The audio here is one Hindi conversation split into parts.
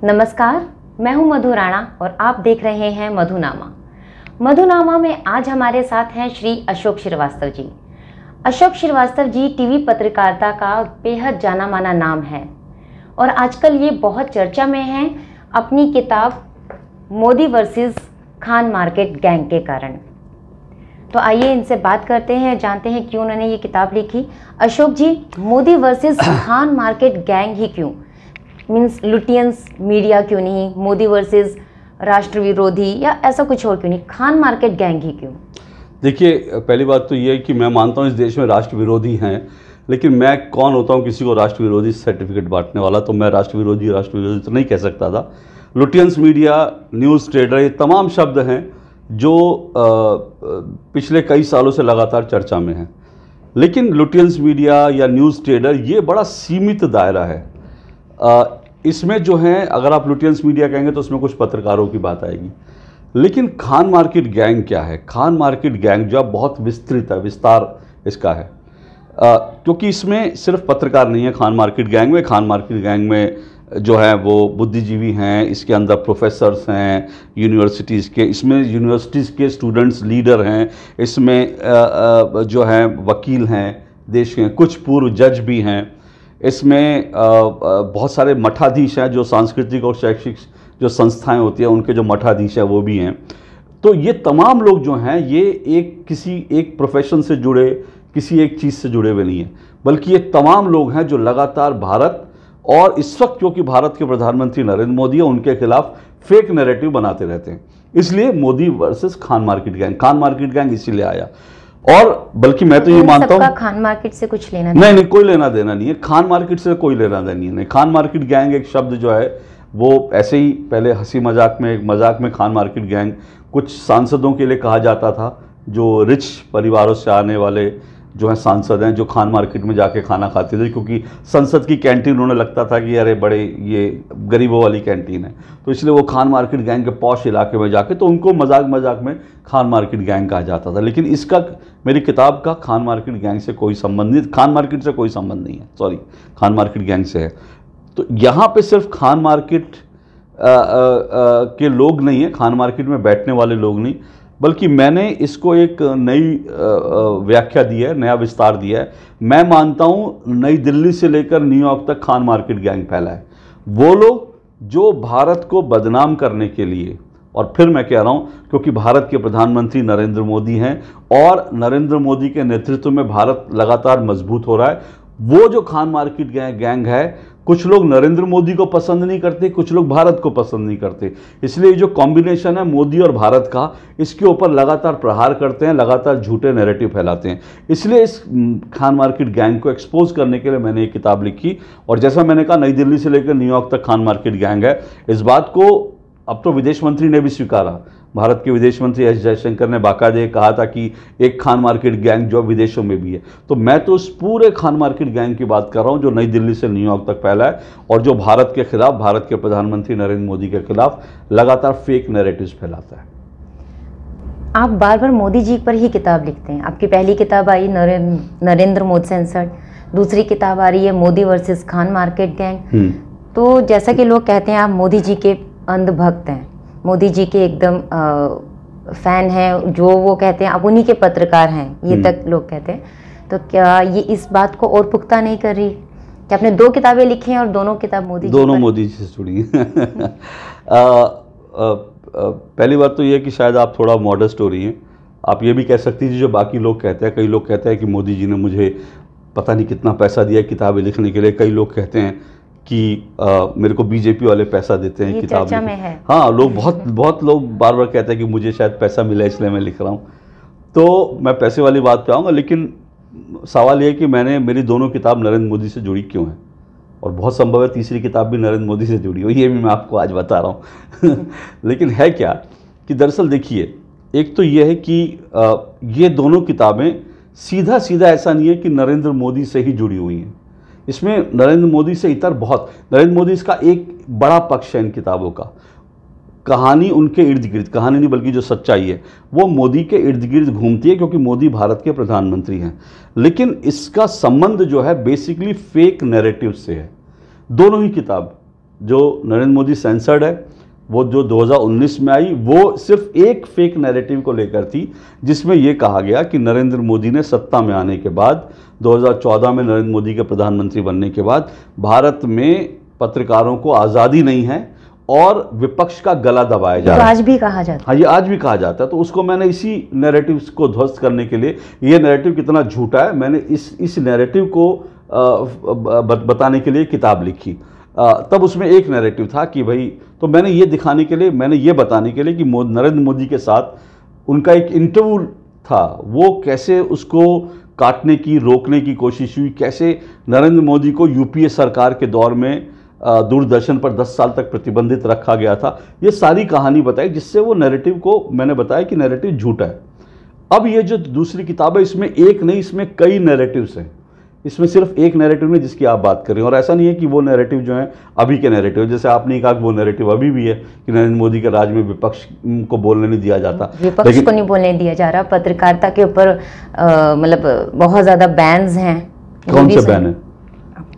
नमस्कार, मैं हूं मधु राणा और आप देख रहे हैं मधुनामा। मधुनामा में आज हमारे साथ हैं श्री अशोक श्रीवास्तव जी। अशोक श्रीवास्तव जी टीवी पत्रकारिता का बेहद जाना माना नाम है और आजकल ये बहुत चर्चा में हैं अपनी किताब Modi versus Khan market gang के कारण। तो आइए इनसे बात करते हैं, जानते हैं क्यों उन्होंने ये किताब लिखी। Ashok ji, Modi versus Khan market gang ही क्यों? मीन्स लुटियंस मीडिया क्यों नहीं, मोदी वर्सेस राष्ट्र विरोधी या ऐसा कुछ और क्यों नहीं, खान मार्केट गैंग ही क्यों? देखिए, पहली बात तो ये है कि मैं मानता हूँ इस देश में राष्ट्र विरोधी हैं, लेकिन मैं कौन होता हूँ किसी को राष्ट्र विरोधी सर्टिफिकेट बांटने वाला। तो मैं राष्ट्र विरोधी तो नहीं कह सकता था। लुटियंस मीडिया, न्यूज़ ट्रेडर, ये तमाम शब्द हैं जो पिछले कई सालों से लगातार चर्चा में हैं। लेकिन लुटियंस मीडिया या न्यूज़ ट्रेडर ये बड़ा सीमित दायरा है। इसमें जो है, अगर आप लुटियंस मीडिया कहेंगे तो उसमें कुछ पत्रकारों की बात आएगी। लेकिन खान मार्केट गैंग क्या है? खान मार्केट गैंग जो बहुत विस्तृत है, विस्तार इसका है, क्योंकि इसमें सिर्फ पत्रकार नहीं है। खान मार्केट गैंग में जो है वो बुद्धिजीवी हैं, इसके अंदर प्रोफेसर्स हैं यूनिवर्सिटीज़ के, इसमें यूनिवर्सिटीज़ के स्टूडेंट्स लीडर हैं, इसमें जो हैं वकील हैं देश के, कुछ पूर्व जज भी हैं, इसमें बहुत सारे मठाधीश हैं जो सांस्कृतिक और शैक्षिक जो संस्थाएं होती हैं उनके जो मठाधीश हैं वो भी हैं। तो ये तमाम लोग जो हैं ये किसी एक प्रोफेशन से जुड़े, किसी एक चीज़ से जुड़े हुए नहीं हैं, बल्कि ये तमाम लोग हैं जो लगातार भारत और इस वक्त क्योंकि भारत के प्रधानमंत्री नरेंद्र मोदी है उनके खिलाफ फेक नैरेटिव बनाते रहते हैं। इसलिए Modi versus Khan market gang इसीलिए आया। और बल्कि मैं तो ये मानता हूँ खान मार्केट से कुछ लेना नहीं, कोई लेना देना नहीं है। खान मार्केट से कोई लेना देना नहीं है। खान मार्केट गैंग एक शब्द जो है वो ऐसे ही पहले हंसी मजाक में खान मार्केट गैंग कुछ सांसदों के लिए कहा जाता था, जो रिच परिवारों से आने वाले जो हैं सांसद हैं, जो खान मार्केट में जाके खाना खाते थे, क्योंकि संसद की कैंटीन उन्हें लगता था कि अरे बड़े ये गरीबों वाली कैंटीन है, तो इसलिए वो खान मार्केट गैंग के पॉश इलाके में जाके तो उनको मजाक में खान मार्केट गैंग कहा जाता था। लेकिन इसका, मेरी किताब का खान मार्केट गैंग से कोई संबंध, खान मार्केट से कोई संबंध नहीं है, सॉरी, खान मार्केट गैंग से है। तो यहाँ पे सिर्फ खान मार्केट के लोग नहीं है, खान मार्केट में बैठने वाले लोग नहीं, बल्कि मैंने इसको एक नई व्याख्या दी है, नया विस्तार दिया है। मैं मानता हूँ नई दिल्ली से लेकर न्यूयॉर्क तक खान मार्केट गैंग फैला है। वो लोग जो भारत को बदनाम करने के लिए, और फिर मैं कह रहा हूँ क्योंकि भारत के प्रधानमंत्री नरेंद्र मोदी हैं और नरेंद्र मोदी के नेतृत्व में भारत लगातार मजबूत हो रहा है, वो जो खान मार्केट गैंग है, कुछ लोग नरेंद्र मोदी को पसंद नहीं करते, कुछ लोग भारत को पसंद नहीं करते। इसलिए जो कॉम्बिनेशन है मोदी और भारत का, इसके ऊपर लगातार प्रहार करते हैं, लगातार झूठे नैरेटिव फैलाते हैं। इसलिए इस खान मार्केट गैंग को एक्सपोज करने के लिए मैंने एक किताब लिखी। और जैसा मैंने कहा, नई दिल्ली से लेकर न्यूयॉर्क तक खान मार्केट गैंग है। इस बात को अब तो विदेश मंत्री ने भी स्वीकारा। भारत के विदेश मंत्री एस जयशंकर ने बाकायदे कहा था कि एक खान मार्केट गैंग जो विदेशों में भी है। तो मैं तो उस पूरे खान मार्केट गैंग की बात कर रहा हूं जो नई दिल्ली से न्यूयॉर्क तक फैला है और जो भारत के खिलाफ, भारत के प्रधानमंत्री नरेंद्र मोदी के खिलाफ लगातार फेक नैरेटिव्स फैलाता है। आप बार बार मोदी जी पर ही किताब लिखते हैं। आपकी पहली किताब आई नरेंद्र मोदी सेंसर्ड, दूसरी किताब आ रही है Modi versus Khan market gang. तो जैसा कि लोग कहते हैं आप मोदी जी के अंधभक्त हैं, मोदी जी के एकदम फैन हैं, जो वो कहते हैं आप उन्हीं के पत्रकार हैं, ये तक लोग कहते हैं। तो क्या ये इस बात को और पुख्ता नहीं कर रही कि आपने 2 किताबें लिखी हैं और दोनों किताब मोदी जी से जुड़ी हैं? पहली बात तो ये कि शायद आप थोड़ा मॉडर्स्ट हो रही हैं। आप ये भी कह सकती थी जो बाकी लोग कहते हैं। कई लोग कहते हैं कि मोदी जी ने मुझे पता नहीं कितना पैसा दिया किताबें लिखने के लिए। कई लोग कहते हैं कि मेरे को बीजेपी वाले पैसा देते हैं किताब चर्चा में है। हाँ, लोग बहुत लोग बार बार कहते हैं कि मुझे शायद पैसा मिला इसलिए मैं लिख रहा हूँ। तो मैं पैसे वाली बात पे आऊँगा, लेकिन सवाल ये है कि मेरी दोनों किताब नरेंद्र मोदी से जुड़ी क्यों हैं, और बहुत संभव है तीसरी किताब भी नरेंद्र मोदी से जुड़ी हो, ये भी मैं आपको आज बता रहा हूँ। लेकिन है क्या कि दरअसल देखिए, एक तो ये है कि ये दोनों किताबें सीधा ऐसा नहीं है कि नरेंद्र मोदी से ही जुड़ी हुई हैं। इसमें नरेंद्र मोदी से इतर बहुत, नरेंद्र मोदी इसका एक बड़ा पक्ष है इन किताबों का। कहानी उनके इर्द गिर्द, कहानी नहीं बल्कि जो सच्चाई है वो मोदी के इर्द गिर्द घूमती है, क्योंकि मोदी भारत के प्रधानमंत्री हैं। लेकिन इसका संबंध जो है बेसिकली फेक नैरेटिव से है। दोनों ही किताब जो नरेंद्र मोदी सेंसर्ड है, वो जो 2019 में आई, वो सिर्फ एक फेक नैरेटिव को लेकर थी, जिसमें ये कहा गया कि नरेंद्र मोदी ने सत्ता में आने के बाद 2014 में नरेंद्र मोदी के प्रधानमंत्री बनने के बाद भारत में पत्रकारों को आज़ादी नहीं है और विपक्ष का गला दबाया जा रहा है। आज भी कहा जाता है। हाँ, ये आज भी कहा जाता है। तो उसको मैंने इसी नैरेटिव को ध्वस्त करने के लिए, ये नैरेटिव कितना झूठा है, मैंने इस नैरेटिव को बताने के लिए किताब लिखी। तब उसमें एक नैरेटिव था कि भाई, तो मैंने ये दिखाने के लिए, मैंने ये बताने के लिए कि नरेंद्र मोदी के साथ उनका एक इंटरव्यू था, वो कैसे उसको काटने की, रोकने की कोशिश हुई, कैसे नरेंद्र मोदी को यूपीए सरकार के दौर में दूरदर्शन पर 10 साल तक प्रतिबंधित रखा गया था। ये सारी कहानी बताई, जिससे वो नैरेटिव को मैंने बताया कि नैरेटिव झूठा है। अब ये जो दूसरी किताब है, इसमें एक नहीं, इसमें कई नैरेटिव्स हैं। इसमें सिर्फ एक नैरेटिव नहीं जिसकी आप बात कर रहे हैं, और ऐसा नहीं है कि वो नैरेटिव जो है अभी के नैरेटिव, जैसे आपने कहा कि वो नैरेटिव अभी भी है कि नरेंद्र मोदी के राज में विपक्ष को बोलने नहीं दिया जाता। विपक्ष को नहीं बोलने दिया जा रहा, पत्रकारिता के ऊपर मतलब बहुत ज्यादा बैन्स हैं। कौन से बैन है?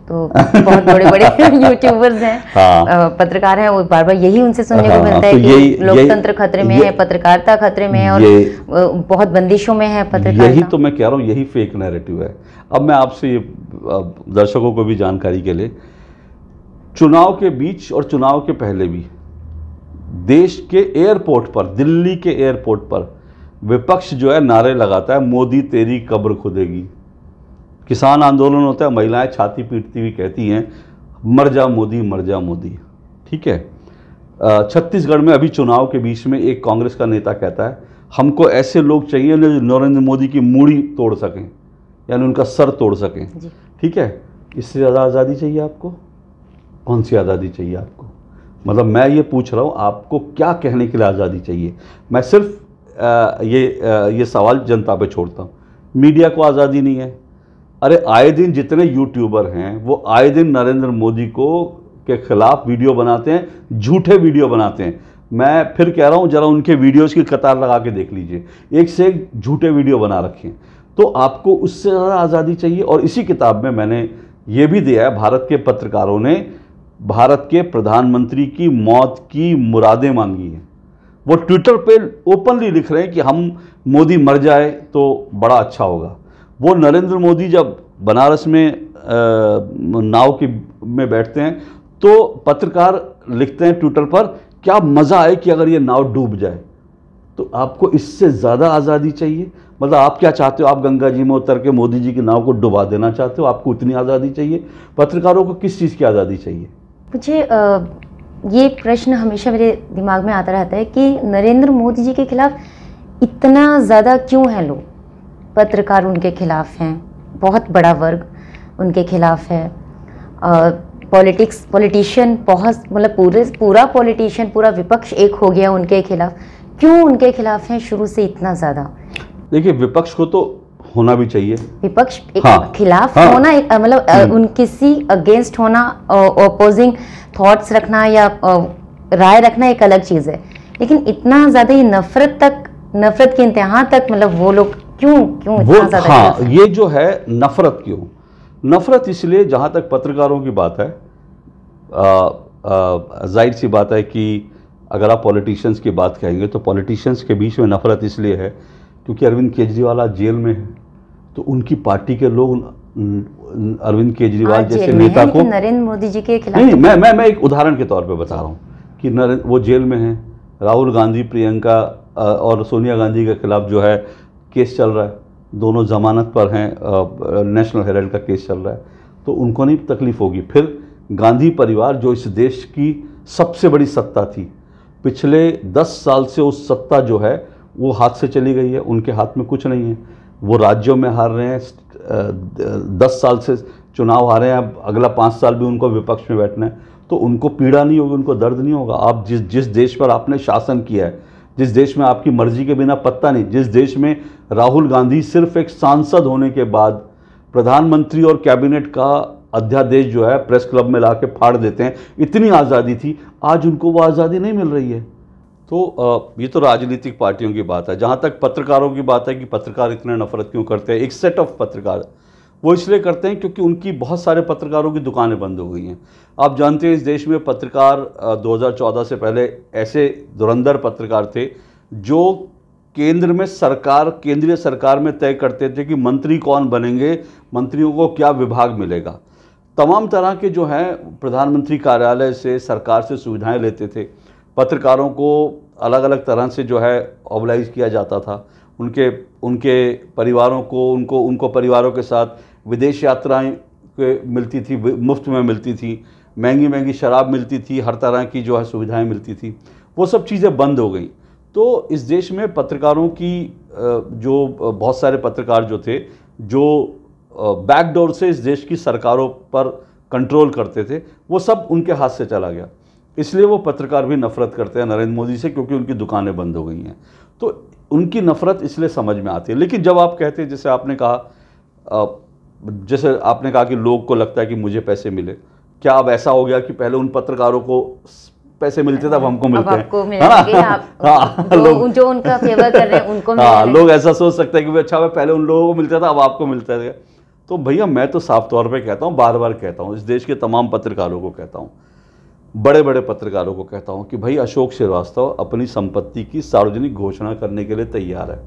तो बहुत बड़े बड़े यूट्यूबर्स हैं, हाँ। पत्रकार हैं, वो बार बार यही उनसे सुनने को मिलता है कि लोकतंत्र खतरे में है, पत्रकारिता खतरे में है, और बहुत बंदिशों में है पत्रकारिता। यही तो मैं कह रहा हूँ, यही फेक नैरेटिव है। अब मैं आपसे ये दर्शकों को भी जानकारी के लिए, चुनाव के बीच और चुनाव के पहले भी देश के एयरपोर्ट पर, दिल्ली के एयरपोर्ट पर विपक्ष जो है नारे लगाता है, मोदी तेरी कब्र खुदेगी। किसान आंदोलन होता है, महिलाएं छाती पीटती हुई कहती हैं मर जा मोदी, मर जा मोदी। ठीक है, छत्तीसगढ़ में अभी चुनाव के बीच में एक कांग्रेस का नेता कहता है हमको ऐसे लोग चाहिए जो नरेंद्र मोदी की मूड़ी तोड़ सकें, यानी उनका सर तोड़ सकें। ठीक है, इससे ज़्यादा आज़ादी चाहिए आपको? कौन सी आज़ादी चाहिए आपको? मतलब मैं ये पूछ रहा हूँ, आपको क्या कहने के लिए आज़ादी चाहिए? मैं सिर्फ ये सवाल जनता पे छोड़ता हूँ। मीडिया को आज़ादी नहीं है। अरे आए दिन जितने यूट्यूबर हैं वो आए दिन नरेंद्र मोदी के खिलाफ वीडियो बनाते हैं, झूठे वीडियो बनाते हैं। मैं फिर कह रहा हूँ, जरा उनके वीडियोस की कतार लगा के देख लीजिए, एक से एक झूठे वीडियो बना रखे हैं। तो आपको उससे ज़्यादा आज़ादी चाहिए। और इसी किताब में मैंने ये भी दिया है, भारत के पत्रकारों ने भारत के प्रधानमंत्री की मौत की मुरादें मांगी हैं। वो ट्विटर पे ओपनली लिख रहे हैं कि हम मोदी मर जाए तो बड़ा अच्छा होगा। वो नरेंद्र मोदी जब बनारस में नाव में बैठते हैं तो पत्रकार लिखते हैं ट्विटर पर, क्या मज़ा आए कि अगर ये नाव डूब जाए। तो आपको इससे ज़्यादा आज़ादी चाहिए? मतलब आप क्या चाहते हो? आप गंगा जी में उतर के मोदी जी की नाव को डुबा देना चाहते हो? आपको इतनी आज़ादी चाहिए? पत्रकारों को किस चीज़ की आज़ादी चाहिए? मुझे ये प्रश्न हमेशा मेरे दिमाग में आता रहता है कि नरेंद्र मोदी जी के खिलाफ इतना ज़्यादा क्यों है लोग? पत्रकार उनके खिलाफ हैं, बहुत बड़ा वर्ग उनके खिलाफ है, पॉलिटिशियन बहुत, मतलब पूरा पॉलिटिशियन, पूरा विपक्ष एक हो गया उनके खिलाफ। क्यों उनके खिलाफ हैं शुरू से इतना ज़्यादा? देखिए, विपक्ष को तो होना भी चाहिए, विपक्ष खिलाफ होना, मतलब उन किसी अगेंस्ट होना, अपोजिंग थॉट्स रखना या राय रखना एक अलग चीज़ है, लेकिन इतना ज़्यादा ये नफरत के इंतहा तक, मतलब वो लोग क्यों इतना ज़्यादा? हाँ, ये जो है नफरत क्यों? नफरत इसलिए, जहाँ तक पत्रकारों की बात है, जाहिर सी बात है कि अगर आप पॉलिटिशियंस की बात कहेंगे तो पॉलिटिशियंस के बीच में नफरत इसलिए है क्योंकि अरविंद केजरीवाल आज जेल में है, तो उनकी पार्टी के लोग अरविंद केजरीवाल जैसे नेता को, नरेंद्र मोदी जी के खिलाफ, नहीं, मैं एक उदाहरण के तौर पे बता रहा हूँ कि वो जेल में हैं। राहुल गांधी, प्रियंका और सोनिया गांधी के खिलाफ जो है केस चल रहा है, दोनों जमानत पर हैं, नेशनल हेराल्ड का केस चल रहा है, तो उनको नहीं तकलीफ होगी। फिर गांधी परिवार जो इस देश की सबसे बड़ी सत्ता थी, पिछले 10 साल से उस सत्ता जो है वो हाथ से चली गई है, उनके हाथ में कुछ नहीं है। वो राज्यों में हार रहे हैं, 10 साल से चुनाव हारे हैं, अब अगला 5 साल भी उनको विपक्ष में बैठना है, तो उनको पीड़ा नहीं होगी, उनको दर्द नहीं होगा। आप जिस देश पर आपने शासन किया है, जिस देश में आपकी मर्जी के बिना पत्ता नहीं, जिस देश में राहुल गांधी सिर्फ एक सांसद होने के बाद प्रधानमंत्री और कैबिनेट का अध्यादेश जो है प्रेस क्लब में ला के फाड़ देते हैं, इतनी आज़ादी थी, आज उनको वो आज़ादी नहीं मिल रही है। तो ये तो राजनीतिक पार्टियों की बात है। जहाँ तक पत्रकारों की बात है कि पत्रकार इतने नफरत क्यों करते हैं, एक सेट ऑफ पत्रकार, वो इसलिए करते हैं क्योंकि उनकी बहुत सारे पत्रकारों की दुकानें बंद हो गई हैं। आप जानते हैं इस देश में पत्रकार 2014 से पहले ऐसे धुरंधर पत्रकार थे जो केंद्रीय सरकार में तय करते थे कि मंत्री कौन बनेंगे, मंत्रियों को क्या विभाग मिलेगा। तमाम तरह के जो है प्रधानमंत्री कार्यालय से, सरकार से सुविधाएं लेते थे। पत्रकारों को अलग अलग तरह से जो है ऑबलाइज किया जाता था। उनके परिवारों को उनको परिवारों के साथ विदेश यात्राएं मिलती थी, मुफ्त में मिलती थी, महंगी महंगी शराब मिलती थी, हर तरह की जो है सुविधाएं मिलती थी। वो सब चीज़ें बंद हो गई। तो इस देश में पत्रकारों की जो बहुत सारे पत्रकार जो थे, जो बैकडोर से इस देश की सरकारों पर कंट्रोल करते थे, वो सब उनके हाथ से चला गया। इसलिए वो पत्रकार भी नफरत करते हैं नरेंद्र मोदी से, क्योंकि उनकी दुकानें बंद हो गई हैं। तो उनकी नफरत इसलिए समझ में आती है। लेकिन जब आप कहते हैं, जैसे आपने कहा कि लोग को लगता है कि मुझे पैसे मिले, क्या अब ऐसा हो गया कि पहले उन पत्रकारों को पैसे मिलते थे, अब हमको मिलते हैं? लोग जो उनका फेवर कर रहे हैं उनको मिल रहे हैं। लोग ऐसा सोच सकते हैं कि अच्छा पहले उन लोगों को मिलता था, अब आपको मिलता है। तो भैया मैं तो साफ तौर पे कहता हूँ, बार बार कहता हूँ, इस देश के तमाम पत्रकारों को कहता हूँ, बड़े बड़े पत्रकारों को कहता हूँ कि भाई अशोक श्रीवास्तव अपनी संपत्ति की सार्वजनिक घोषणा करने के लिए तैयार है।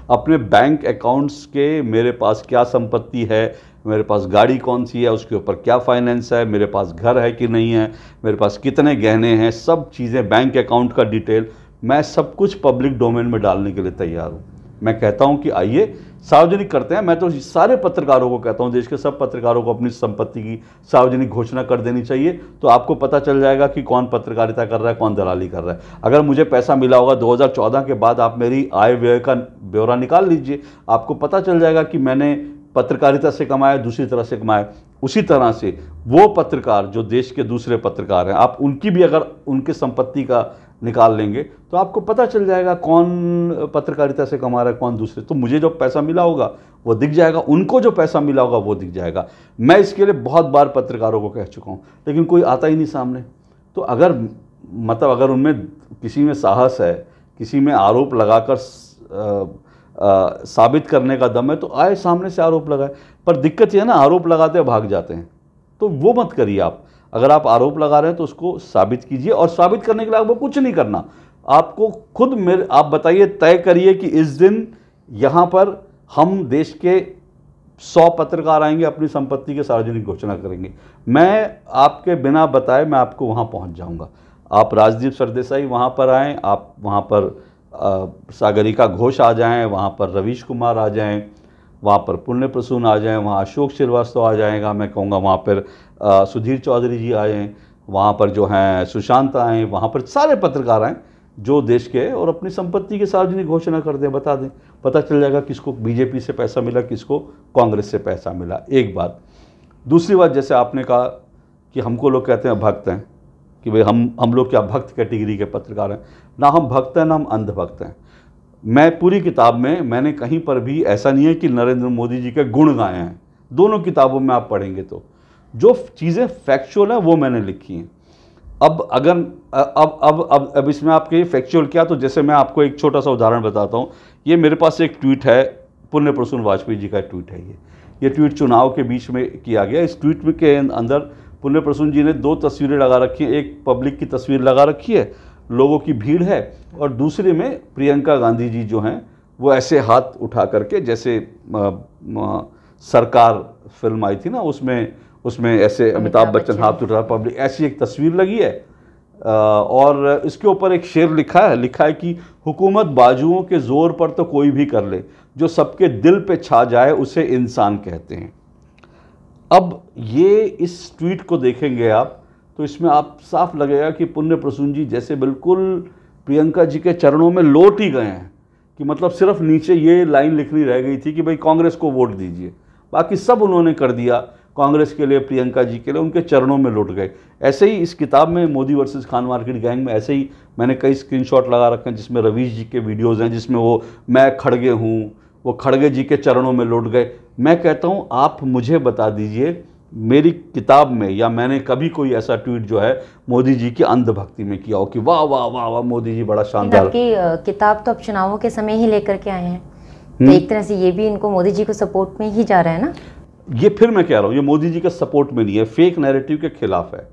अपने बैंक अकाउंट्स के, मेरे पास क्या संपत्ति है, मेरे पास गाड़ी कौन सी है, उसके ऊपर क्या फाइनेंस है, मेरे पास घर है कि नहीं है, मेरे पास कितने गहने हैं, सब चीज़ें, बैंक अकाउंट का डिटेल, मैं सब कुछ पब्लिक डोमेन में डालने के लिए तैयार हूँ। मैं कहता हूँ कि आइए सार्वजनिक करते हैं। मैं तो सारे पत्रकारों को कहता हूँ, देश के सब पत्रकारों को अपनी संपत्ति की सार्वजनिक घोषणा कर देनी चाहिए। तो आपको पता चल जाएगा कि कौन पत्रकारिता कर रहा है, कौन दलाली कर रहा है। अगर मुझे पैसा मिला होगा 2014 के बाद, आप मेरी आय व्यय का ब्यौरा निकाल लीजिए, आपको पता चल जाएगा कि मैंने पत्रकारिता से कमाया, दूसरी तरह से कमाया। उसी तरह से वो पत्रकार जो देश के दूसरे पत्रकार हैं, आप उनकी भी अगर उनके संपत्ति का निकाल लेंगे तो आपको पता चल जाएगा कौन पत्रकारिता से कमा रहा है, कौन दूसरे। तो मुझे जो पैसा मिला होगा वो दिख जाएगा, उनको जो पैसा मिला होगा वो दिख जाएगा। मैं इसके लिए बहुत बार पत्रकारों को कह चुका हूँ, लेकिन कोई आता ही नहीं सामने। तो अगर उनमें किसी में साहस है, किसी में आरोप लगाकर साबित करने का दम है, तो आए सामने से आरोप लगाए। पर दिक्कत यह है ना, आरोप लगाते भाग जाते हैं, तो वो मत करिए आप। अगर आप आरोप लगा रहे हैं तो उसको साबित कीजिए, और साबित करने के लिए आपको कुछ नहीं करना। आपको खुद आप बताइए, तय करिए कि इस दिन यहाँ पर हम देश के 100 पत्रकार आएंगे, अपनी संपत्ति की सार्वजनिक घोषणा करेंगे। मैं आपके बिना बताए मैं आपको वहाँ पहुँच जाऊँगा। आप राजदीप सरदेसाई वहाँ पर आएँ, आप वहाँ पर सागरिका घोष आ जाएं, वहाँ पर रवीश कुमार आ जाएं, वहाँ पर पुण्य प्रसून आ जाएं, वहाँ अशोक श्रीवास्तव आ जाएगा, मैं कहूँगा वहाँ पर सुधीर चौधरी जी आएँ, वहाँ पर जो हैं सुशांत आएँ, वहाँ पर सारे पत्रकार आएँ जो देश के, और अपनी संपत्ति की सार्वजनिक घोषणा कर दें, बता दें। पता चल जाएगा किसको बीजेपी से पैसा मिला, किसको कांग्रेस से पैसा मिला। एक बात। दूसरी बात, जैसे आपने कहा कि हमको लोग कहते हैं भक्त हैं, कि भाई हम लोग क्या भक्त कैटेगरी के पत्रकार हैं? ना हम भक्त हैं, ना हम अंधभक्त हैं। मैं पूरी किताब में मैंने कहीं पर भी ऐसा नहीं है कि नरेंद्र मोदी जी के गुण गाए हैं। दोनों किताबों में आप पढ़ेंगे तो जो चीज़ें फैक्चुअल हैं वो मैंने लिखी हैं। अब इसमें आपके फैक्चुअल क्या, तो जैसे मैं आपको एक छोटा सा उदाहरण बताता हूँ। ये मेरे पास एक ट्वीट है, पुण्य प्रसून वाजपेयी जी का ट्वीट है। ये ट्वीट चुनाव के बीच में किया गया। इस ट्वीट में के अंदर पुण्य प्रसून जी ने 2 तस्वीरें लगा रखी हैं। एक पब्लिक की तस्वीर लगा रखी है, लोगों की भीड़ है, और दूसरे में प्रियंका गांधी जी जो हैं वो ऐसे हाथ उठा करके, जैसे सरकार फिल्म आई थी ना, उसमें ऐसे अमिताभ बच्चन हाथ उठा, पब्लिक, ऐसी एक तस्वीर लगी है। और इसके ऊपर एक शेर लिखा है कि हुकूमत बाजुओं के जोर पर तो कोई भी कर ले, जो सबके दिल पे छा जाए उसे इंसान कहते हैं। अब ये इस ट्वीट को देखेंगे आप तो इसमें आप साफ लगेगा कि पुण्य प्रसून जी जैसे बिल्कुल प्रियंका जी के चरणों में लौट ही गए हैं, कि मतलब सिर्फ नीचे ये लाइन लिखनी रह गई थी कि भाई कांग्रेस को वोट दीजिए, बाकी सब उन्होंने कर दिया कांग्रेस के लिए, प्रियंका जी के लिए, उनके चरणों में लौट गए। ऐसे ही इस किताब में Modi versus Khan market gang में ऐसे ही मैंने कई स्क्रीनशॉट लगा रखे हैं, जिसमें रवीश जी के वीडियोज़ हैं, जिसमें वो मैं खड़गे हूँ, वो खड़गे जी के चरणों में लौट गए। मैं कहता हूँ आप मुझे बता दीजिए मेरी किताब में, या मैंने कभी कोई ऐसा ट्वीट जो है मोदी जी की अंधभक्ति में किया हो कि वाह वाह वाह वाह मोदी जी बड़ा शानदार। आपकी किताब तो अब चुनावों के समय ही लेकर के आए हैं, तो एक तरह से ये भी इनको मोदी जी को सपोर्ट में ही जा रहा है ना। ये फिर मैं कह रहा हूँ, ये मोदी जी के सपोर्ट में नहीं है, फेक नैरेटिव के खिलाफ है।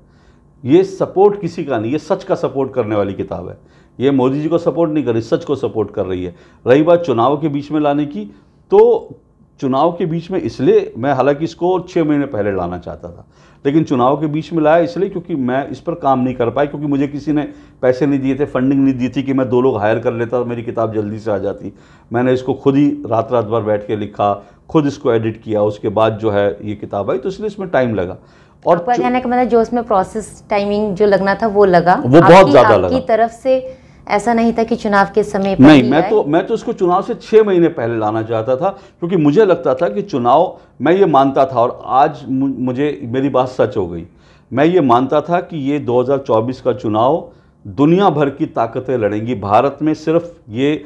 ये सपोर्ट किसी का नहीं, ये सच का सपोर्ट करने वाली किताब है। ये मोदी जी को सपोर्ट नहीं कर रही, सच को सपोर्ट कर रही है। रही बात चुनाव के बीच में लाने की, तो चुनाव के बीच में इसलिए मैं, हालांकि इसको 6 महीने पहले लाना चाहता था, लेकिन चुनाव के बीच में लाया इसलिए क्योंकि मैं इस पर काम नहीं कर पाया, क्योंकि मुझे किसी ने पैसे नहीं दिए थे, फंडिंग नहीं दी थी कि मैं 2 लोग हायर कर लेता और मेरी किताब जल्दी से आ जाती। मैंने इसको खुद ही रात भर बैठ के लिखा, खुद इसको एडिट किया, उसके बाद जो है ये किताब आई, तो इसलिए इसमें टाइम लगा। और कहने का मतलब जो उसमें प्रोसेस टाइमिंग जो लगना था वो लगा, वो बहुत ज़्यादा लगा। आपकी तरफ से ऐसा नहीं था कि चुनाव के समय पर नहीं, मैं तो इसको चुनाव से 6 महीने पहले लाना चाहता था, क्योंकि मुझे लगता था कि चुनाव, मैं ये मानता था, और आज मुझे मेरी बात सच हो गई, मैं ये मानता था कि ये 2024 का चुनाव दुनिया भर की ताकतें लड़ेंगी। भारत में सिर्फ ये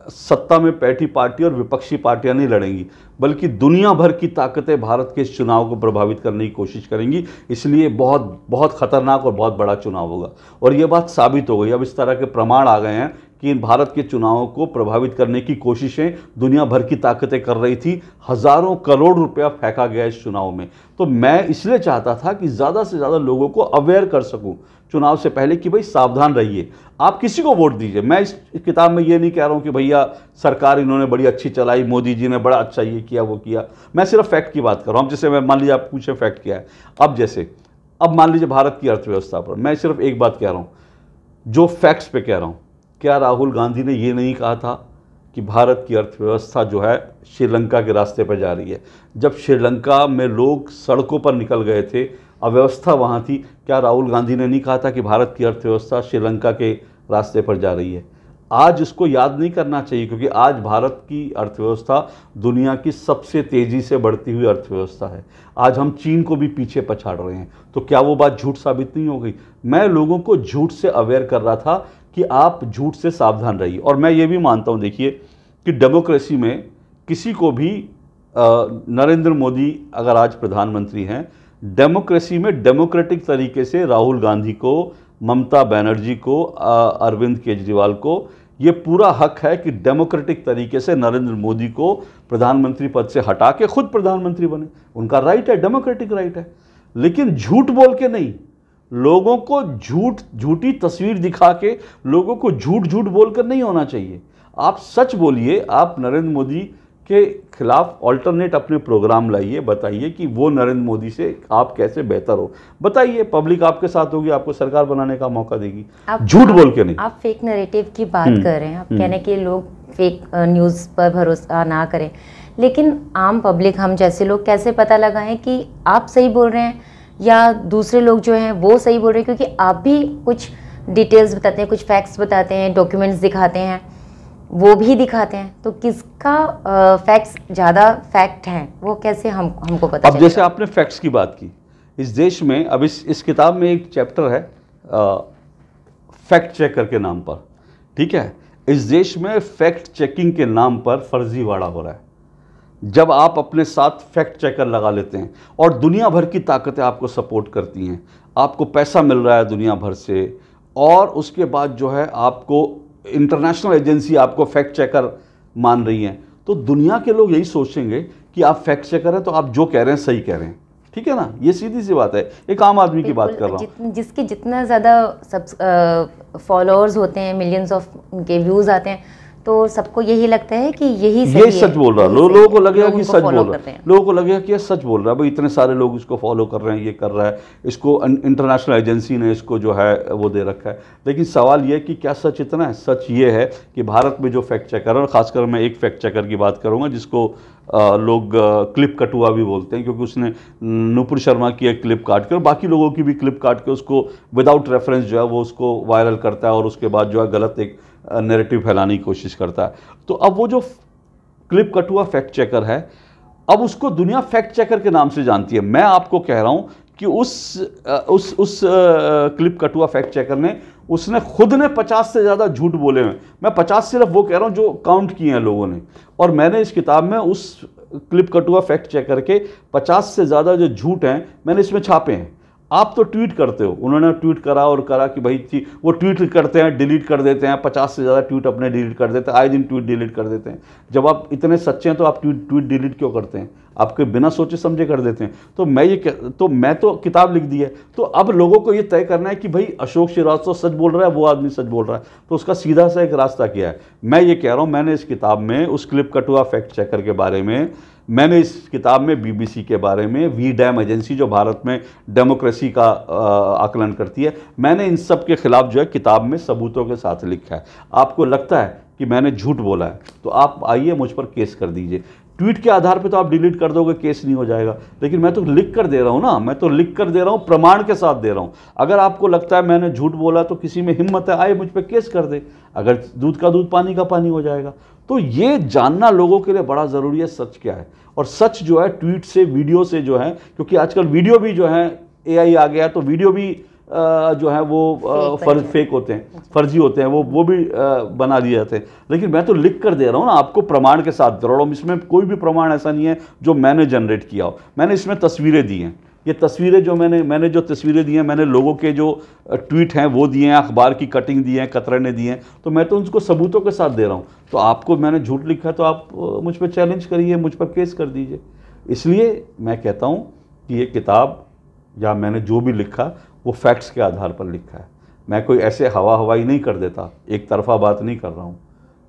सत्ता में बैठी पार्टी और विपक्षी पार्टियां नहीं लड़ेंगी, बल्कि दुनिया भर की ताकतें भारत के इस चुनाव को प्रभावित करने की कोशिश करेंगी। इसलिए बहुत बहुत खतरनाक और बहुत बड़ा चुनाव होगा, और ये बात साबित हो गई। अब इस तरह के प्रमाण आ गए हैं कि इन भारत के चुनावों को प्रभावित करने की कोशिशें दुनिया भर की ताकतें कर रही थी। हज़ारों करोड़ रुपया फेंका गया इस चुनाव में। तो मैं इसलिए चाहता था कि ज़्यादा से ज़्यादा लोगों को अवेयर कर सकूं चुनाव से पहले कि भाई सावधान रहिए, आप किसी को वोट दीजिए। मैं इस किताब में ये नहीं कह रहा हूं कि भैया सरकार इन्होंने बड़ी अच्छी चलाई, मोदी जी ने बड़ा अच्छा ये किया वो किया। मैं सिर्फ फैक्ट की बात कर रहा हूँ। जैसे मैं, मान लीजिए आप पूछे फैक्ट क्या है, अब मान लीजिए भारत की अर्थव्यवस्था पर मैं सिर्फ एक बात कह रहा हूँ, जो फैक्ट्स पे कह रहा हूँ। क्या राहुल गांधी ने ये नहीं कहा था कि भारत की अर्थव्यवस्था जो है श्रीलंका के रास्ते पर जा रही है? जब श्रीलंका में लोग सड़कों पर निकल गए थे, अव्यवस्था वहाँ थी, क्या राहुल गांधी ने नहीं कहा था कि भारत की अर्थव्यवस्था श्रीलंका के रास्ते पर जा रही है? आज उसको याद नहीं करना चाहिए, क्योंकि आज भारत की अर्थव्यवस्था दुनिया की सबसे तेज़ी से बढ़ती हुई अर्थव्यवस्था है। आज हम चीन को भी पीछे पछाड़ रहे हैं। तो क्या वो बात झूठ साबित नहीं हो गई? मैं लोगों को झूठ से अवेयर कर रहा था कि आप झूठ से सावधान रहिए। और मैं ये भी मानता हूँ, देखिए, कि डेमोक्रेसी में किसी को भी, नरेंद्र मोदी अगर आज प्रधानमंत्री हैं, डेमोक्रेसी में डेमोक्रेटिक तरीके से राहुल गांधी को, ममता बनर्जी को, अरविंद केजरीवाल को ये पूरा हक है कि डेमोक्रेटिक तरीके से नरेंद्र मोदी को प्रधानमंत्री पद से हटा के खुद प्रधानमंत्री बने। उनका राइट है, डेमोक्रेटिक राइट है। लेकिन झूठ बोल के नहीं, लोगों को झूठी तस्वीर दिखा के, लोगों को झूठ बोलकर नहीं होना चाहिए। आप सच बोलिए। आप नरेंद्र मोदी के खिलाफ ऑल्टरनेट अपने प्रोग्राम लाइए, बताइए कि वो नरेंद्र मोदी से आप कैसे बेहतर हो, बताइए। पब्लिक आपके साथ होगी, आपको सरकार बनाने का मौका देगी, झूठ बोल के नहीं। आप फेक नैरेटिव की बात कर रहे हैं, आप कहने के लोग फेक न्यूज़ पर भरोसा ना करें, लेकिन आम पब्लिक, हम जैसे लोग कैसे पता लगाएं कि आप सही बोल रहे हैं या दूसरे लोग जो हैं वो सही बोल रहे हैं? क्योंकि आप भी कुछ डिटेल्स बताते हैं, कुछ फैक्ट्स बताते हैं, डॉक्यूमेंट्स दिखाते हैं, वो भी दिखाते हैं, तो किसका फैक्ट्स ज़्यादा फैक्ट हैं वो कैसे हमको पता अब जैसे आपने फैक्ट्स की बात की, इस देश में अब इस किताब में एक चैप्टर है फैक्ट चेकर के नाम पर, ठीक है। इस देश में फैक्ट चेकिंग के नाम पर फर्जीवाड़ा हो रहा है। जब आप अपने साथ फैक्ट चेकर लगा लेते हैं और दुनिया भर की ताकतें आपको सपोर्ट करती हैं, आपको पैसा मिल रहा है दुनिया भर से, और उसके बाद जो है आपको इंटरनेशनल एजेंसी आपको फैक्ट चेकर मान रही हैं, तो दुनिया के लोग यही सोचेंगे कि आप फैक्ट चेकर हैं तो आप जो कह रहे हैं सही कह रहे हैं, ठीक है ना। ये सीधी सी बात है, एक आम आदमी की बात कर रहा हूँ। जिसके जितना ज़्यादा फॉलोअर्स होते हैं, मिलियंस ऑफ उनके व्यूज़ आते हैं, तो सबको यही लगता है कि यही सच बोल रहा है। लोगों को लगेगा कि सच बोल रहा है, लोगों को लगेगा कि ये सच बोल रहा है, भाई इतने सारे लोग इसको फॉलो कर रहे हैं, ये कर रहा है, इसको इंटरनेशनल एजेंसी ने इसको जो है वो दे रखा है। लेकिन सवाल ये कि क्या सच इतना है? सच ये है कि भारत में जो फैक्ट चेकर है, और ख़ासकर मैं एक फैक्ट चेकर की बात करूँगा जिसको लोग क्लिप कटुआ भी बोलते हैं, क्योंकि उसने नुपुर शर्मा की एक क्लिप काट कर, बाकी लोगों की भी क्लिप काट के उसको विदाउट रेफरेंस जो है वो उसको वायरल करता है और उसके बाद जो है गलत एक नैरेटिव फैलाने की कोशिश करता है। तो अब वो जो क्लिप कटुआ फैक्ट चेकर है, अब उसको दुनिया फैक्ट चेकर के नाम से जानती है। मैं आपको कह रहा हूँ कि उस क्लिप कटुआ फैक्ट चेकर उसने खुद ने 50 से ज़्यादा झूठ बोले हैं। मैं 50 सिर्फ वो कह रहा हूँ जो काउंट किए हैं लोगों ने, और मैंने इस किताब में उस क्लिप कटुआ फैक्ट चेकर के 50 से ज़्यादा जो झूठ हैं मैंने इसमें छापे हैं। आप तो ट्वीट करते हो, उन्होंने ट्वीट करा और करा कि भाई थी, वो ट्वीट करते हैं, डिलीट कर देते हैं, 50 से ज़्यादा ट्वीट अपने डिलीट कर देते हैं, आए दिन ट्वीट डिलीट कर देते हैं। जब आप इतने सच्चे हैं तो आप ट्वीट डिलीट क्यों करते हैं? आपके बिना सोचे समझे कर देते हैं। तो मैं तो किताब लिख दी है, तो अब लोगों को ये तय करना है कि भाई अशोक श्रीवास्तव सच बोल रहा है, वो आदमी सच बोल रहा है, तो उसका सीधा सा एक रास्ता क्या है। मैं ये कह रहा हूँ, मैंने इस किताब में उस क्लिप कटुआ फैक्ट चेकर के बारे में, मैंने इस किताब में बीबीसी के बारे में, वी डैम एजेंसी जो भारत में डेमोक्रेसी का आकलन करती है, मैंने इन सब के खिलाफ जो है किताब में सबूतों के साथ लिखा है। आपको लगता है कि मैंने झूठ बोला है तो आप आइए मुझ पर केस कर दीजिए। ट्वीट के आधार पे तो आप डिलीट कर दोगे, केस नहीं हो जाएगा, लेकिन मैं तो लिख कर दे रहा हूँ ना, मैं तो लिख कर दे रहा हूँ, प्रमाण के साथ दे रहा हूँ। अगर आपको लगता है मैंने झूठ बोला तो किसी में हिम्मत है आए मुझ पर केस कर दे, अगर दूध का दूध पानी का पानी हो जाएगा। तो ये जानना लोगों के लिए बड़ा ज़रूरी है सच क्या है, और सच जो है ट्वीट से, वीडियो से जो है, क्योंकि आजकल वीडियो भी जो है AI आ गया, तो वीडियो भी जो है वो फेक होते हैं, फर्जी होते हैं, वो भी बना दिए जाते हैं। लेकिन मैं तो लिख कर दे रहा हूँ ना आपको, प्रमाण के साथ दे रहा हूँ। इसमें कोई भी प्रमाण ऐसा नहीं है जो मैंने जनरेट किया हो। मैंने इसमें तस्वीरें दी हैं, ये तस्वीरें जो मैंने जो तस्वीरें दी हैं, मैंने लोगों के जो ट्वीट हैं वो दिए हैं, अखबार की कटिंग दी है, कतरे ने दी हैं, तो मैं तो उनको सबूतों के साथ दे रहा हूँ। तो आपको मैंने झूठ लिखा है तो आप मुझ पर चैलेंज करिए, मुझ पर केस कर दीजिए। इसलिए मैं कहता हूँ कि ये किताब या मैंने जो भी लिखा वो फैक्ट्स के आधार पर लिखा है। मैं कोई ऐसे हवाई नहीं कर देता, एक तरफा बात नहीं कर रहा हूँ।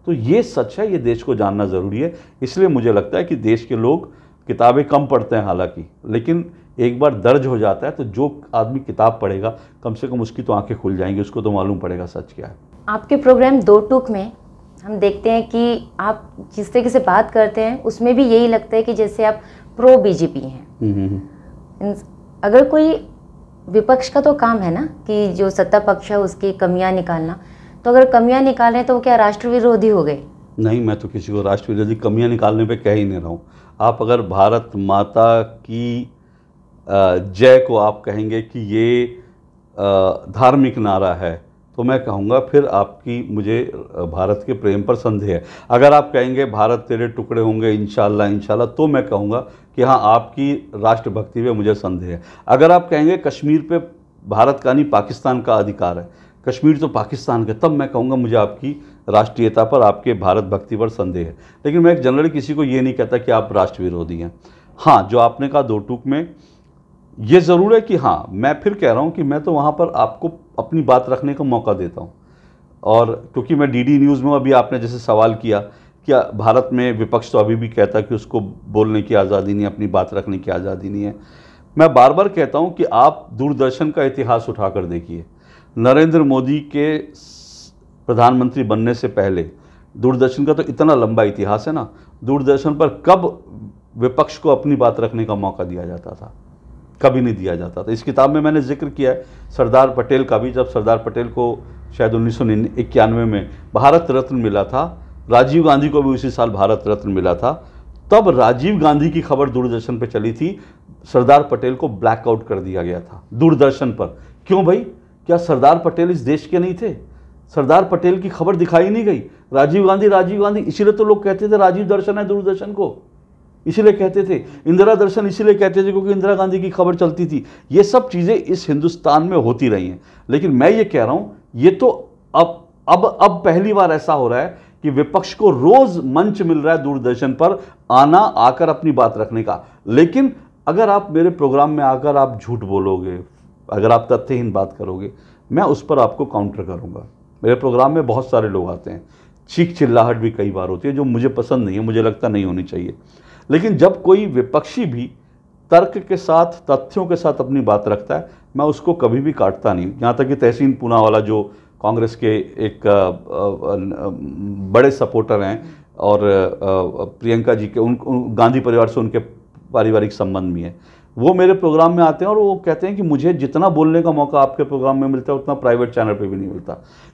तो ये सच है, ये देश को जानना ज़रूरी है। इसलिए मुझे लगता है कि देश के लोग किताबें कम पढ़ते हैं हालांकि, लेकिन एक बार दर्ज हो जाता है तो जो आदमी किताब पढ़ेगा कम से कम उसकी तो आंखें खुल जाएंगी, उसको तो मालूम पड़ेगा सच क्या है। आपके प्रोग्राम दो टूक में हम देखते हैं कि आप जिस तरीके से बात करते हैं उसमें भी यही लगता है कि जैसे आप प्रो बीजेपी हैं। अगर कोई विपक्ष का तो काम है ना कि जो सत्ता पक्ष है उसकी कमियां निकालना, तो अगर कमियां निकालें तो वो क्या राष्ट्र विरोधी हो गए? नहीं, मैं तो किसी को राष्ट्र विरोधी कमियां निकालने पे कह ही नहीं रहा हूँ। आप अगर भारत माता की जय को आप कहेंगे कि ये धार्मिक नारा है तो मैं कहूँगा फिर आपकी मुझे भारत के प्रेम पर संदेह है। अगर आप कहेंगे भारत तेरे टुकड़े होंगे इंशाल्लाह इंशाल्लाह, तो मैं कहूँगा कि हाँ आपकी राष्ट्रभक्ति में मुझे संदेह है। अगर आप कहेंगे कश्मीर पे भारत का नहीं पाकिस्तान का अधिकार है, कश्मीर तो पाकिस्तान का, तब मैं कहूँगा मुझे आपकी राष्ट्रीयता पर, आपके भारत भक्ति पर संदेह है। लेकिन मैं जनरली किसी को ये नहीं कहता कि आप राष्ट्र विरोधी हैं। हाँ, जो आपने कहा दो टूक में, ये ज़रूर है कि हाँ, मैं फिर कह रहा हूँ कि मैं तो वहाँ पर आपको अपनी बात रखने का मौका देता हूँ। और क्योंकि मैं DD न्यूज़ में, अभी आपने जैसे सवाल किया क्या भारत में विपक्ष तो अभी भी कहता है कि उसको बोलने की आज़ादी नहीं है, अपनी बात रखने की आज़ादी नहीं है। मैं बार बार कहता हूँ कि आप दूरदर्शन का इतिहास उठाकर देखिए। नरेंद्र मोदी के प्रधानमंत्री बनने से पहले दूरदर्शन का तो इतना लंबा इतिहास है ना, दूरदर्शन पर कब विपक्ष को अपनी बात रखने का मौका दिया जाता था? कभी नहीं दिया जाता था। इस किताब में मैंने जिक्र किया है सरदार पटेल का भी, जब सरदार पटेल को शायद 1991 में भारत रत्न मिला था, राजीव गांधी को भी उसी साल भारत रत्न मिला था, तब राजीव गांधी की खबर दूरदर्शन पर चली थी, सरदार पटेल को ब्लैकआउट कर दिया गया था दूरदर्शन पर। क्यों भाई? क्या सरदार पटेल इस देश के नहीं थे? सरदार पटेल की खबर दिखाई नहीं गई? राजीव गांधी, इसीलिए तो लोग कहते थे राजीव दर्शन है दूरदर्शन को, इसीलिए कहते थे। इंदिरा दर्शन इसीलिए कहते थे क्योंकि इंदिरा गांधी की खबर चलती थी। ये सब चीज़ें इस हिंदुस्तान में होती रही हैं। लेकिन मैं ये कह रहा हूँ, ये तो अब पहली बार ऐसा हो रहा है कि विपक्ष को रोज मंच मिल रहा है दूरदर्शन पर आकर अपनी बात रखने का। लेकिन अगर आप मेरे प्रोग्राम में आकर आप झूठ बोलोगे, अगर आप तथ्यहीन बात करोगे, मैं उस पर आपको काउंटर करूंगा। मेरे प्रोग्राम में बहुत सारे लोग आते हैं, चीख चिल्लाहट भी कई बार होती है जो मुझे पसंद नहीं है, मुझे लगता नहीं होनी चाहिए। लेकिन जब कोई विपक्षी भी तर्क के साथ, तथ्यों के साथ अपनी बात रखता है, मैं उसको कभी भी काटता नहीं। यहाँ तक कि तहसीन पूनावाला जो कांग्रेस के एक बड़े सपोर्टर हैं और प्रियंका जी के गांधी परिवार से उनके पारिवारिक संबंध भी हैं, वो मेरे प्रोग्राम में आते हैं और वो कहते हैं कि मुझे जितना बोलने का मौका आपके प्रोग्राम में मिलता है उतना प्राइवेट चैनल पे भी नहीं मिलता,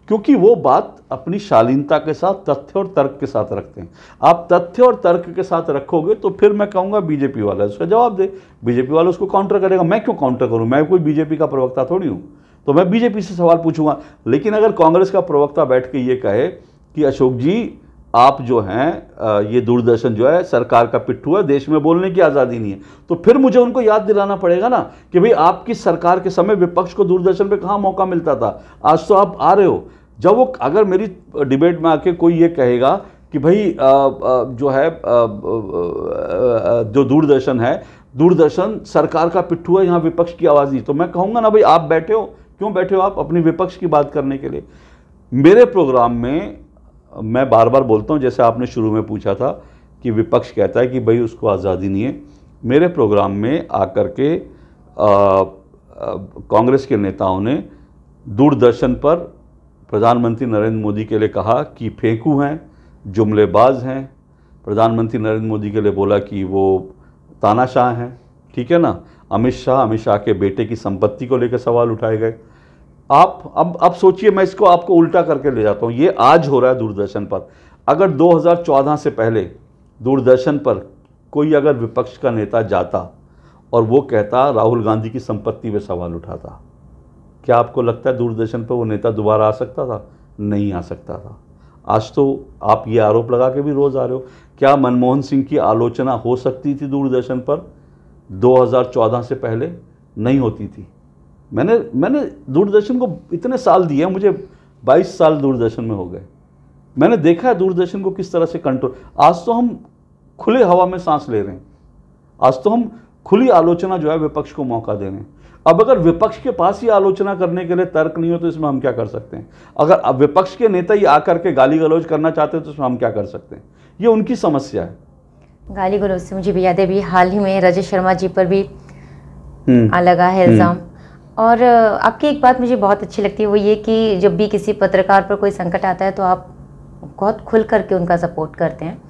क्योंकि वो बात अपनी शालीनता के साथ, तथ्य और तर्क के साथ रखते हैं। आप तथ्य और तर्क के साथ रखोगे तो फिर मैं कहूँगा बीजेपी वाला उसका जवाब दे, बीजेपी वाला उसको काउंटर करेगा। मैं क्यों काउंटर करूँ? मैं कोई बीजेपी का प्रवक्ता थोड़ी हूँ, तो मैं बीजेपी से सवाल पूछूंगा। लेकिन अगर कांग्रेस का प्रवक्ता बैठ के ये कहे कि अशोक जी आप जो हैं ये दूरदर्शन जो है सरकार का पिट्ठू है, देश में बोलने की आज़ादी नहीं है, तो फिर मुझे उनको याद दिलाना पड़ेगा ना कि भाई आपकी सरकार के समय विपक्ष को दूरदर्शन पे कहाँ मौका मिलता था, आज तो आप आ रहे हो। जब वो अगर मेरी डिबेट में आके कोई ये कहेगा कि भाई जो है जो दूरदर्शन है, दूरदर्शन सरकार का पिट्ठू है, यहाँ विपक्ष की आवाज़ नहीं। तो मैं कहूँगा ना भाई, आप बैठे हो, क्यों बैठे हो आप अपनी विपक्ष की बात करने के लिए? मेरे प्रोग्राम में मैं बार बार बोलता हूँ, जैसे आपने शुरू में पूछा था कि विपक्ष कहता है कि भाई उसको आज़ादी नहीं है। मेरे प्रोग्राम में आकर के कांग्रेस के नेताओं ने दूरदर्शन पर प्रधानमंत्री नरेंद्र मोदी के लिए कहा कि फेंकू हैं, जुमलेबाज हैं। प्रधानमंत्री नरेंद्र मोदी के लिए बोला कि वो तानाशाह हैं, ठीक है ना। अमित शाह के बेटे की संपत्ति को लेकर सवाल उठाए गए। आप अब सोचिए, मैं इसको आपको उल्टा करके ले जाता हूँ। ये आज हो रहा है दूरदर्शन पर। अगर 2014 से पहले दूरदर्शन पर कोई अगर विपक्ष का नेता जाता और वो कहता राहुल गांधी की संपत्ति पे सवाल उठाता, क्या आपको लगता है दूरदर्शन पर वो नेता दोबारा आ सकता था? नहीं आ सकता था। आज तो आप ये आरोप लगा के भी रोज़ आ रहे हो। क्या मनमोहन सिंह की आलोचना हो सकती थी दूरदर्शन पर 2014 से पहले? नहीं होती थी। मैंने दूरदर्शन को इतने साल दिए, मुझे 22 साल दूरदर्शन में हो गए। मैंने देखा है दूरदर्शन को किस तरह से कंट्रोल। आज तो हम खुले हवा में सांस ले रहे हैं। आज तो हम खुली आलोचना जो है विपक्ष को मौका दे रहे हैं। अब अगर विपक्ष के पास ही आलोचना करने के लिए तर्क नहीं हो तो इसमें हम क्या कर सकते हैं? अगर अब विपक्ष के नेता ही आकर के गाली गलौज करना चाहते हैं तो इसमें हम क्या कर सकते हैं? ये उनकी समस्या है। गाली गलौज से मुझे भी याद है, भी हाल ही में रजत शर्मा जी पर भी लगा है इल्ज़ाम। और आपकी एक बात मुझे बहुत अच्छी लगती है, वो ये कि जब भी किसी पत्रकार पर कोई संकट आता है तो आप बहुत खुल करके उनका सपोर्ट करते हैं।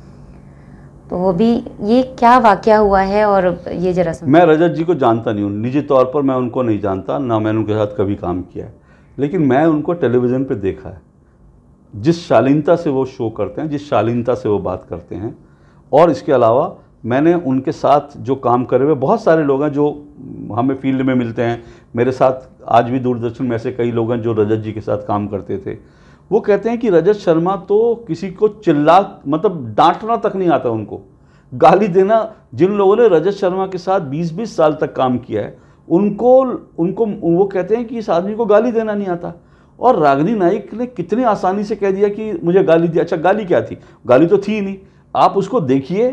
तो वो भी, ये क्या वाकया हुआ है और ये जरा सुन। मैं रजत जी को जानता नहीं हूँ, निजी तौर पर मैं उनको नहीं जानता, ना मैंने उनके साथ कभी काम किया है, लेकिन मैं उनको टेलीविज़न पे देखा है। जिस शालीनता से वो शो करते हैं, जिस शालीनता से वो बात करते हैं, और इसके अलावा मैंने उनके साथ जो काम करे हुए बहुत सारे लोग हैं जो हमें फील्ड में मिलते हैं। मेरे साथ आज भी दूरदर्शन में ऐसे कई लोग हैं जो रजत जी के साथ काम करते थे। वो कहते हैं कि रजत शर्मा तो किसी को मतलब डांटना तक नहीं आता उनको, गाली देना। जिन लोगों ने रजत शर्मा के साथ 20-20 साल तक काम किया है उनको वो कहते हैं कि इस आदमी को गाली देना नहीं आता। और रागिनी नाइक ने कितनी आसानी से कह दिया कि मुझे गाली दी। अच्छा, गाली क्या थी? गाली तो थी नहीं। आप उसको देखिए,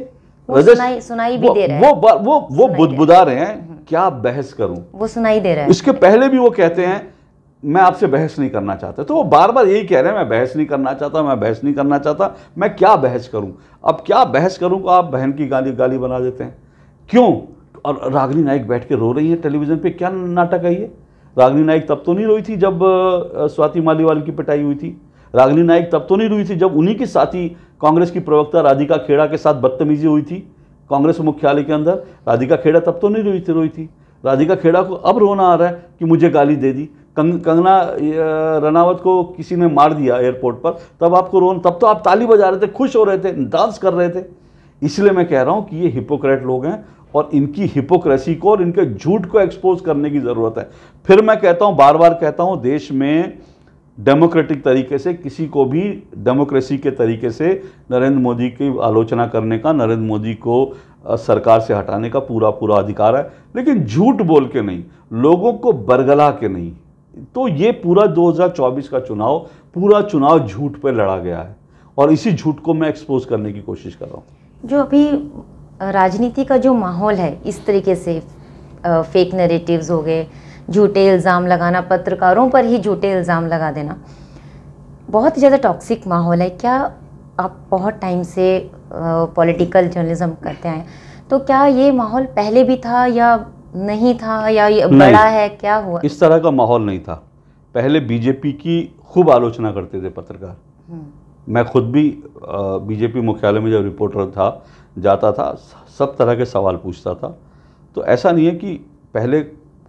सुनाई भी दे रहा है, वो बुदबुदा रहे हैं। क्या बहस करूं? वो सुनाई दे रहा है। इसके पहले भी वो कहते हैं मैं आपसे बहस नहीं करना चाहता। तो वो बार बार यही कह रहे हैं, मैं बहस नहीं करना चाहता, मैं बहस नहीं करना चाहता। मैं क्या बहस करूं? अब क्या बहस करूं को आप बहन की गाली बना देते हैं, क्यों? और रागिनी नाइक बैठ के रो रही है टेलीविजन पे। क्या नाटक है ये? रागिनी नाइक तब तो नहीं रोई थी जब स्वाति मालीवाल की पिटाई हुई थी। रागिनी नाइक तब तो नहीं रोई थी जब उन्हीं के साथी कांग्रेस की प्रवक्ता राधिका खेड़ा के साथ बदतमीजी हुई थी कांग्रेस मुख्यालय के अंदर। राधिका खेड़ा तब तो नहीं रोई थी। राधिका खेड़ा को अब रोना आ रहा है कि मुझे गाली दे दी। कंगना रनावत को किसी ने मार दिया एयरपोर्ट पर, तब आपको रोना, तब तो आप ताली बजा रहे थे, खुश हो रहे थे, डांस कर रहे थे। इसलिए मैं कह रहा हूं कि ये हिपोक्रेट लोग हैं और इनकी हिपोक्रेसी को और इनके झूठ को एक्सपोज करने की ज़रूरत है। फिर मैं कहता हूं, बार बार कहता हूं, देश में डेमोक्रेटिक तरीके से किसी को भी डेमोक्रेसी के तरीके से नरेंद्र मोदी की आलोचना करने का, नरेंद्र मोदी को सरकार से हटाने का पूरा अधिकार है, लेकिन झूठ बोल के नहीं, लोगों को बरगला के नहीं। तो ये पूरा 2024 का पूरा चुनाव झूठ पे लड़ा गया है और इसी झूठ को मैं एक्सपोज करने की कोशिश कर रहा हूँ। जो अभी राजनीति का जो माहौल है, इस तरीके से फेक नैरेटिव्स हो गए, झूठे इल्ज़ाम लगाना, पत्रकारों पर ही झूठे इल्ज़ाम लगा देना, बहुत ही ज़्यादा टॉक्सिक माहौल है। क्या आप बहुत टाइम से पॉलिटिकल जर्नलिज्म करते हैं, तो क्या ये माहौल पहले भी था या नहीं था, या ये बड़ा है? क्या हुआ? इस तरह का माहौल नहीं था। पहले बीजेपी की खूब आलोचना करते थे पत्रकार। मैं खुद भी बीजेपी मुख्यालय में जब रिपोर्टर था, जाता था, सब तरह के सवाल पूछता था। तो ऐसा नहीं है कि पहले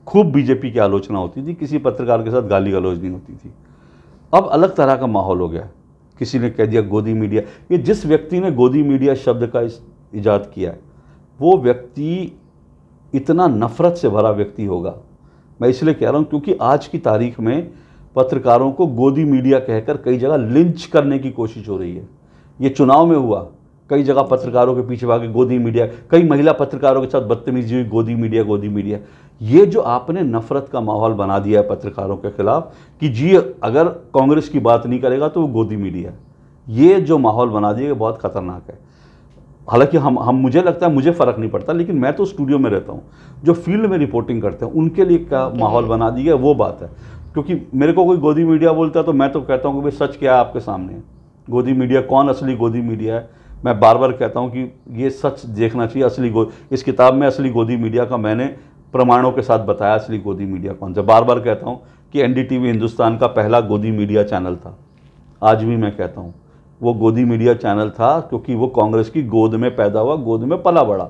खूब बीजेपी की आलोचना होती थी, किसी पत्रकार के साथ गाली गलौज नहीं होती थी। अब अलग तरह का माहौल हो गया। किसी ने कह दिया गोदी मीडिया। ये जिस व्यक्ति ने गोदी मीडिया शब्द का इजाद किया है, वो व्यक्ति इतना नफरत से भरा व्यक्ति होगा। मैं इसलिए कह रहा हूँ क्योंकि आज की तारीख में पत्रकारों को गोदी मीडिया कहकर कई जगह लिंच करने की कोशिश हो रही है। ये चुनाव में हुआ, कई जगह पत्रकारों के पीछे भागे गोदी मीडिया, कई महिला पत्रकारों के साथ बदतमीजी हुई, गोदी मीडिया। ये जो आपने नफरत का माहौल बना दिया है पत्रकारों के खिलाफ कि जी अगर कांग्रेस की बात नहीं करेगा तो वो गोदी मीडिया, ये जो माहौल बना दिया बहुत ख़तरनाक है। हालांकि हम मुझे लगता है मुझे फ़र्क नहीं पड़ता, लेकिन मैं तो स्टूडियो में रहता हूँ, जो फील्ड में रिपोर्टिंग करते हैं उनके लिए क्या माहौल बना दिया वो बात है। क्योंकि मेरे को कोई गोदी मीडिया बोलता है तो मैं तो कहता हूँ कि भाई सच क्या है आपके सामने है। गोदी मीडिया कौन असली गोदी मीडिया है, मैं बार बार कहता हूँ कि ये सच देखना चाहिए। इस किताब में असली गोदी मीडिया का मैंने प्रमाणों के साथ बताया असली गोदी मीडिया कौन सा। बार बार कहता हूँ कि एनडीटीवी हिंदुस्तान का पहला गोदी मीडिया चैनल था। आज भी मैं कहता हूँ वो गोदी मीडिया चैनल था, क्योंकि वो कांग्रेस की गोद में पैदा हुआ, गोद में पला बड़ा,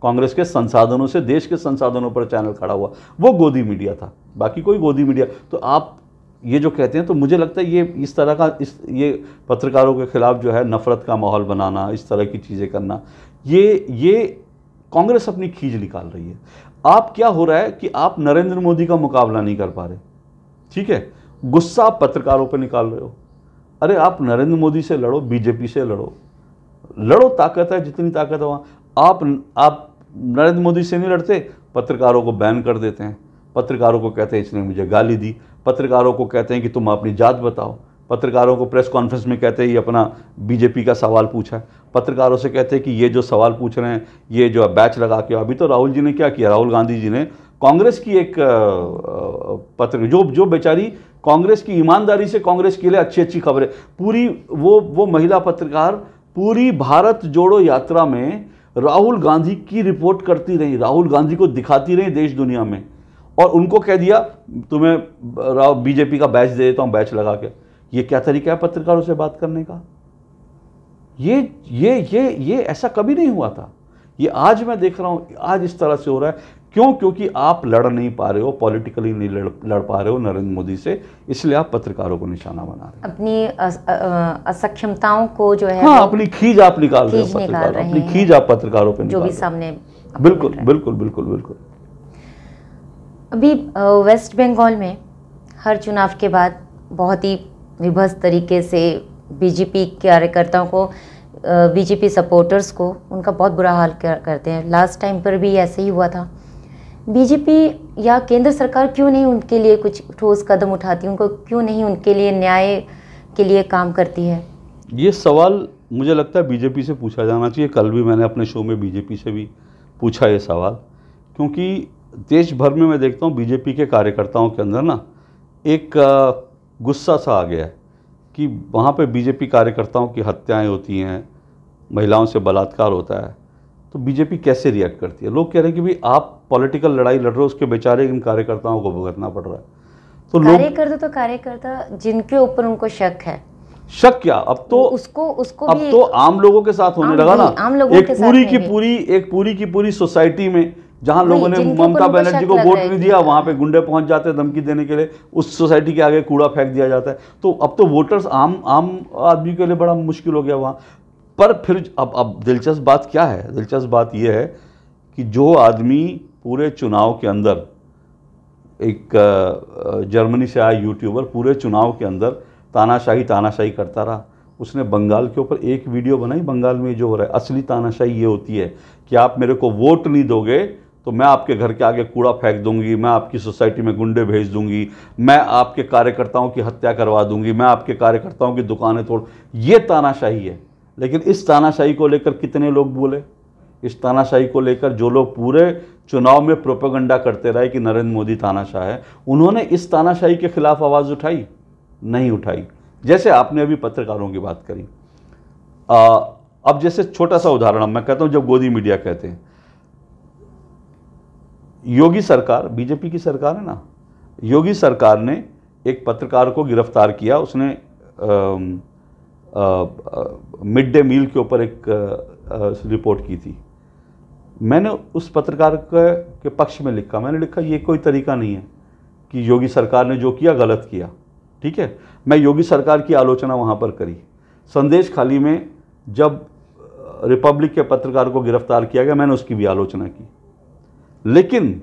कांग्रेस के संसाधनों से, देश के संसाधनों पर चैनल खड़ा हुआ, वो गोदी मीडिया था। बाकी कोई गोदी मीडिया तो आप ये जो कहते हैं, तो मुझे लगता है ये इस तरह का ये पत्रकारों के खिलाफ जो है नफरत का माहौल बनाना, इस तरह की चीज़ें करना, ये कांग्रेस अपनी खींच निकाल रही है। आप क्या हो रहा है कि आप नरेंद्र मोदी का मुकाबला नहीं कर पा रहे, ठीक है, गुस्सा आप पत्रकारों पर निकाल रहे हो। अरे आप नरेंद्र मोदी से लड़ो, बीजेपी से लड़ो, ताकत है जितनी ताकत है वहाँ। आप नरेंद्र मोदी से नहीं लड़ते, पत्रकारों को बैन कर देते हैं, पत्रकारों को कहते हैं इसने मुझे गाली दी, पत्रकारों को कहते हैं कि तुम अपनी जात बताओ, पत्रकारों को प्रेस कॉन्फ्रेंस में कहते हैं ये अपना बीजेपी का सवाल पूछा है, पत्रकारों से कहते हैं कि ये जो सवाल पूछ रहे हैं ये जो बैच लगा के। अभी तो राहुल जी ने क्या किया, राहुल गांधी जी ने कांग्रेस की एक पत्र जो बेचारी कांग्रेस की ईमानदारी से कांग्रेस के लिए अच्छी अच्छी खबरें, पूरी वो महिला पत्रकार पूरी भारत जोड़ो यात्रा में राहुल गांधी की रिपोर्ट करती रही, राहुल गांधी को दिखाती रही देश दुनिया में, और उनको कह दिया तुम्हें बीजेपी का बैच दे देता हूं, बैच लगा के। ये क्या तरीका है पत्रकारों से बात करने का? ये ऐसा कभी नहीं हुआ था। ये आज मैं देख रहा हूं, आज इस तरह से हो रहा है। क्यों? क्योंकि आप लड़ नहीं पा रहे हो, पॉलिटिकली नहीं लड़ पा रहे हो नरेंद्र मोदी से, इसलिए आप पत्रकारों को निशाना बना रहे हो। अपनी असक्षमताओं को जो है, हाँ, अपनी खीज आप निकाल रहे हो पत्रकारों, अपनी खीज आप पत्रकारों पे जो भी सामने। बिल्कुल बिल्कुल बिल्कुल बिल्कुल। अभी वेस्ट बंगाल में हर चुनाव के बाद बहुत ही विभत्स तरीके से बीजेपी कार्यकर्ताओं को, बीजेपी सपोर्टर्स को उनका बहुत बुरा हाल करते हैं। लास्ट टाइम पर भी ऐसे ही हुआ था। बीजेपी या केंद्र सरकार क्यों नहीं उनके लिए कुछ ठोस कदम उठाती, उनको क्यों नहीं उनके लिए न्याय के लिए काम करती है? ये सवाल मुझे लगता है बीजेपी से पूछा जाना चाहिए। कल भी मैंने अपने शो में बीजेपी से भी पूछा ये सवाल, क्योंकि देश भर में मैं देखता हूँ बीजेपी के कार्यकर्ताओं के अंदर ना एक गुस्सा सा आ गया है कि वहाँ पे बीजेपी कार्यकर्ताओं की हत्याएं होती हैं, महिलाओं से बलात्कार होता है, तो बीजेपी कैसे रिएक्ट करती है? लोग कह रहे हैं कि भाई आप पॉलिटिकल लड़ाई लड़ रहे हो, उसके बेचारे इन कार्यकर्ताओं को भुगतना पड़ रहा है। तो कार्यकर्ता जिनके ऊपर उनको शक है, शक क्या, अब तो अब तो आम लोगों के साथ होने लगा ना। एक पूरी की पूरी सोसाइटी में जहां लोगों ने ममता बनर्जी को वोट नहीं दिया, वहां पे गुंडे पहुंच जाते हैं धमकी देने के लिए, उस सोसाइटी के आगे कूड़ा फेंक दिया जाता है। तो अब तो वोटर्स आम आदमी के लिए बड़ा मुश्किल हो गया वहां पर। फिर अब दिलचस्प बात क्या है? दिलचस्प बात यह है कि जो आदमी पूरे चुनाव के अंदर, एक जर्मनी से आया यूट्यूबर, पूरे चुनाव के अंदर तानाशाही करता रहा, उसने बंगाल के ऊपर एक वीडियो बनाई। बंगाल में जो हो रहा है, असली तानाशाही ये होती है कि आप मेरे को वोट नहीं दोगे तो मैं आपके घर के आगे कूड़ा फेंक दूंगी, मैं आपकी सोसाइटी में गुंडे भेज दूंगी, मैं आपके कार्यकर्ताओं की हत्या करवा दूंगी, मैं आपके कार्यकर्ताओं की दुकानें तोड़। ये तानाशाही है। लेकिन इस तानाशाही को लेकर कितने लोग बोले? इस तानाशाही को लेकर जो लोग पूरे चुनाव में प्रोपेगेंडा करते रहे कि नरेंद्र मोदी तानाशाह है, उन्होंने इस तानाशाही के खिलाफ आवाज़ उठाई? नहीं उठाई। जैसे आपने अभी पत्रकारों की बात करी, अब जैसे छोटा सा उदाहरण मैं कहता हूं, जब गोदी मीडिया कहते हैं, योगी सरकार, बीजेपी की सरकार है ना, योगी सरकार ने एक पत्रकार को गिरफ्तार किया। उसने मिड डे मील के ऊपर एक रिपोर्ट की थी। मैंने उस पत्रकार के पक्ष में लिखा, मैंने लिखा ये कोई तरीका नहीं है कि योगी सरकार ने जो किया गलत किया, ठीक है। मैं योगी सरकार की आलोचना वहाँ पर करी। संदेश खाली में जब रिपब्लिक के पत्रकार को गिरफ्तार किया गया, मैंने उसकी भी आलोचना की। लेकिन